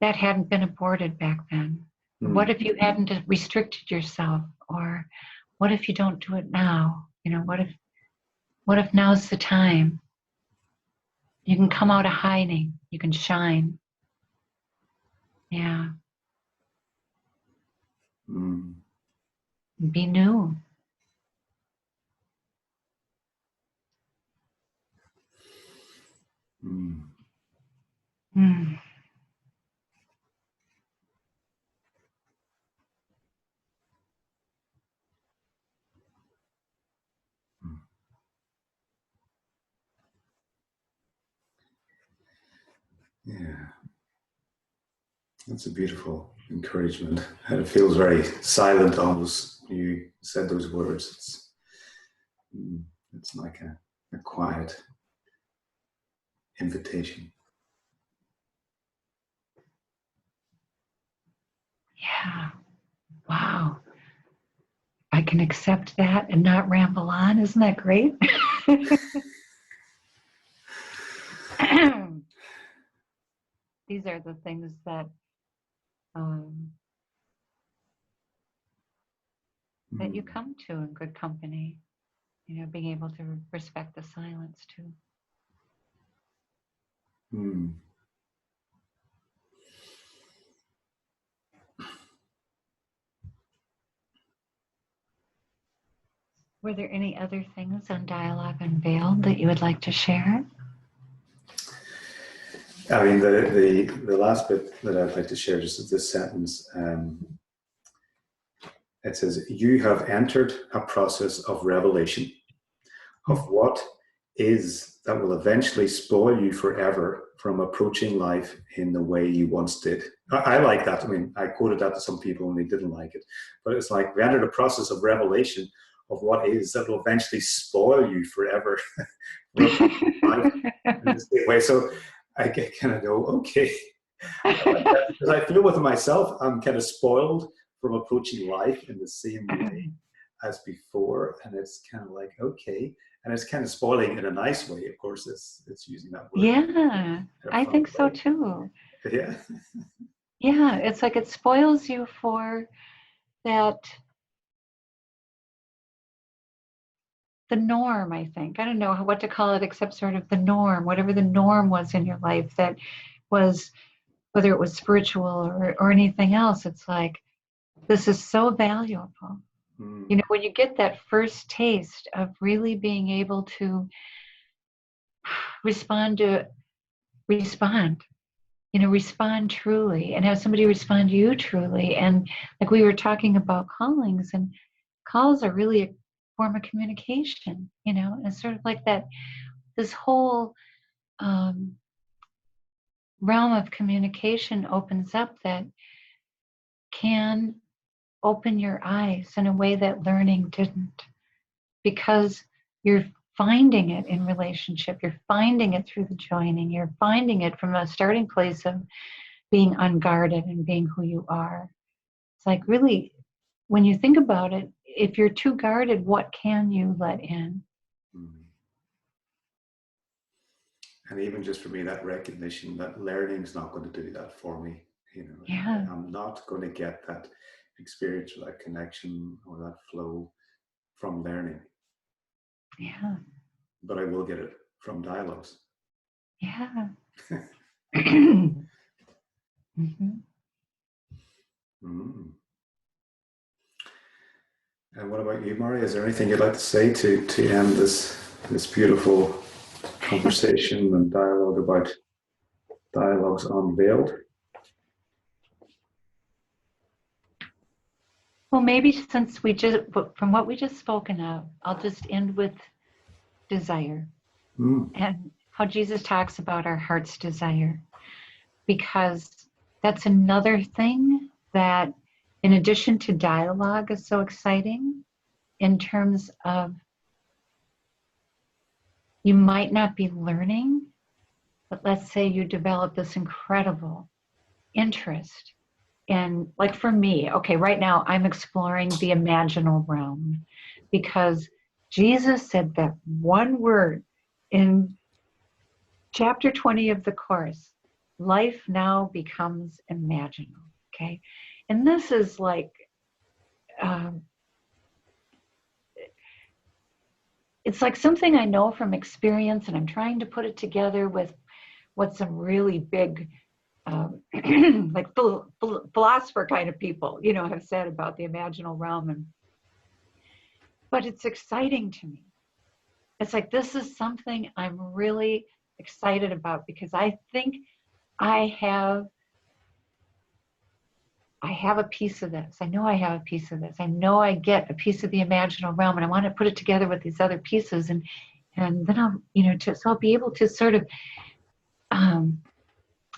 that hadn't been aborted back then? What if you hadn't restricted yourself? Or what if you don't do it now? You know, what if now's the time? You can come out of hiding. You can shine. Yeah. Be new. Yeah. That's a beautiful encouragement. And it feels very silent almost. You said those words. It's like a quiet invitation. Yeah. Wow. I can accept that and not ramble on. Isn't that great? These are the things that that you come to in good company. You know, being able to respect the silence too. Were there any other things on Dialogue Unveiled that you would like to share? I mean, the last bit that I'd like to share just is this sentence. It says, "You have entered a process of revelation of what is that will eventually spoil you forever from approaching life in the way you once did." I like that. I mean, I quoted that to some people and they didn't like it. But it's like, we entered a process of revelation of what is that will eventually spoil you forever from life in the same way. So I kind of go, okay. Because I feel with myself, I'm kind of spoiled from approaching life in the same way as before. And it's kind of like, okay. And it's kind of spoiling in a nice way. Of course, it's using that word. Yeah, I think so too. Yeah. Yeah, it's like it spoils you for that, the norm, I think. I don't know what to call it except sort of the norm, whatever the norm was in your life that was, whether it was spiritual or anything else. It's like, this is so valuable. You know, when you get that first taste of really being able to respond, you know, respond truly and have somebody respond to you truly. And like we were talking about callings, and calls are really a form of communication, you know, and it's sort of like that, this whole realm of communication opens up that can open your eyes in a way that learning didn't, because you're finding it in relationship, you're finding it through the joining, you're finding it from a starting place of being unguarded and being who you are. It's like, really, when you think about it, if you're too guarded, what can you let in? And even just for me, that recognition that learning's not going to do that for me. You know, Yeah. I'm not going to get that experience or that connection or that flow from learning. Yeah. But I will get it from dialogues. Yeah. Mm-hmm. And what about you, Mari? Is there anything you'd like to say to end this beautiful conversation and dialogue about Dialogues Unveiled? Well, maybe since from what we just spoken of, I'll just end with desire and how Jesus talks about our heart's desire, because that's another thing that, in addition to dialogue, is so exciting in terms of, you might not be learning, but let's say you develop this incredible interest in, like for me, okay, right now I'm exploring the imaginal realm, because Jesus said that one word in chapter 20 of the Course: life now becomes imaginal, okay? And this is like, it's like something I know from experience, and I'm trying to put it together with what some really big, like philosopher kind of people, you know, have said about the imaginal realm. But it's exciting to me. It's like, this is something I'm really excited about, because I think I have a piece of this. I know I have a piece of this. I know I get a piece of the imaginal realm, and I want to put it together with these other pieces, and then I'll, you know, so I'll be able to sort of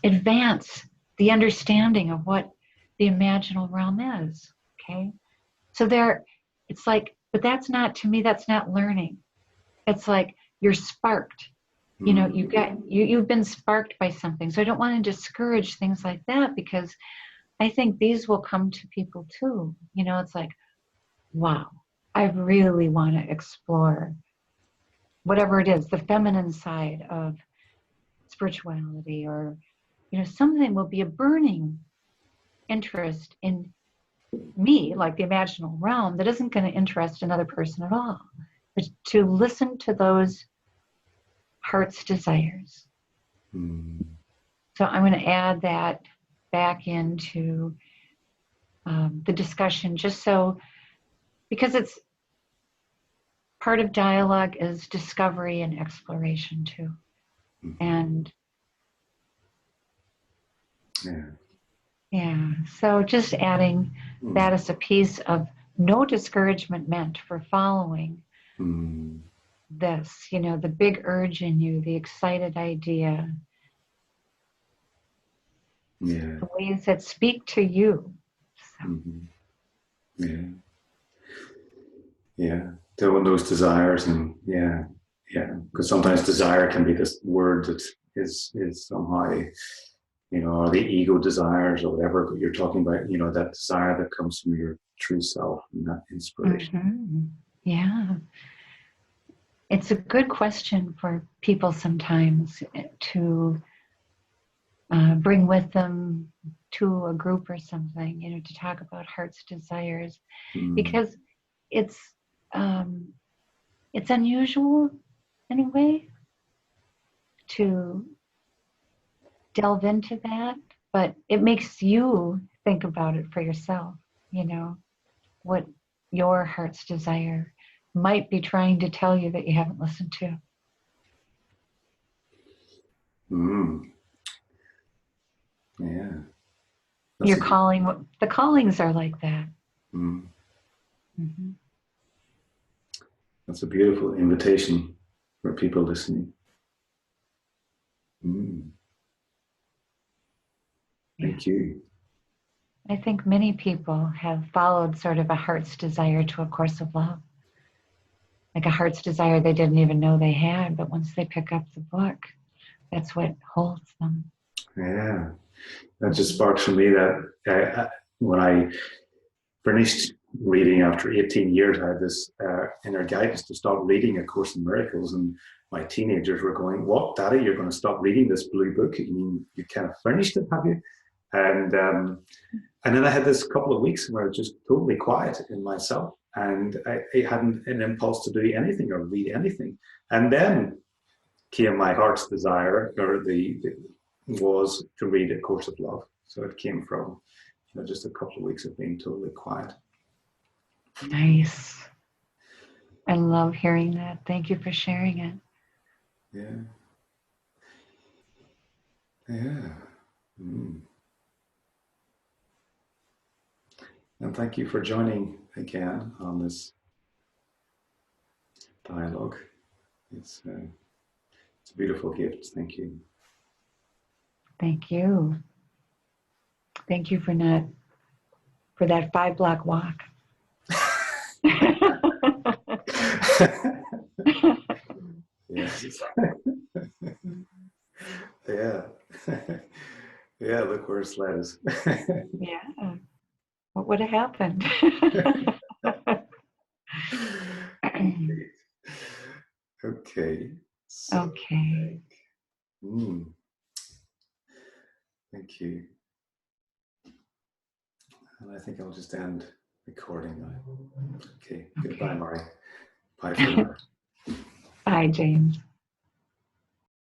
advance the understanding of what the imaginal realm is. Okay, so it's like, but that's not, to me, that's not learning. It's like you're sparked. You know, you've been sparked by something. So I don't want to discourage things like that, because I think these will come to people too. You know, it's like, wow, I really want to explore whatever it is, the feminine side of spirituality, or something will be a burning interest in me, like the imaginal realm, that isn't going to interest another person at all. But to listen to those heart's desires. So I'm going to add that back into the discussion, just so, because it's part of dialogue is discovery and exploration too. And yeah, so just adding that as a piece of no discouragement meant for following this, the big urge in you, the excited idea, the ways that speak to you. So. Those desires, and because sometimes desire can be this word that is somehow, or the ego desires or whatever, but you're talking about, that desire that comes from your true self and that inspiration. Yeah. It's a good question for people sometimes to bring with them to a group or something, to talk about heart's desires, because it's unusual in a way to delve into that, but it makes you think about it for yourself, what your heart's desire might be trying to tell you that you haven't listened to. Yeah. Your calling, the callings are like that. That's a beautiful invitation for people listening. Thank you. I think many people have followed sort of a heart's desire to A Course of Love. Like a heart's desire they didn't even know they had, but once they pick up the book, that's what holds them. Yeah. That just sparks for me that when I finished reading after 18 years, I had this inner guidance to stop reading A Course in Miracles, and my teenagers were going, "What, Daddy, you're going to stop reading this blue book? You mean you kind of finished it, have you?" And then I had this couple of weeks where I was just totally quiet in myself, and I hadn't an impulse to do anything or read anything. And then came my heart's desire, or was to read A Course of Love. So it came from just a couple of weeks of being totally quiet. Nice. I love hearing that. Thank you for sharing it. Yeah. And thank you for joining again on this dialogue. It's a beautiful gift. Thank you. Thank you. Thank you for that 5-block walk. Yes. Yeah, look where it's led us. Yeah. What would have happened? Okay. Okay. Thank you. And I think I'll just end recording now. Okay. Goodbye, Mari. Bye for now. Bye, James.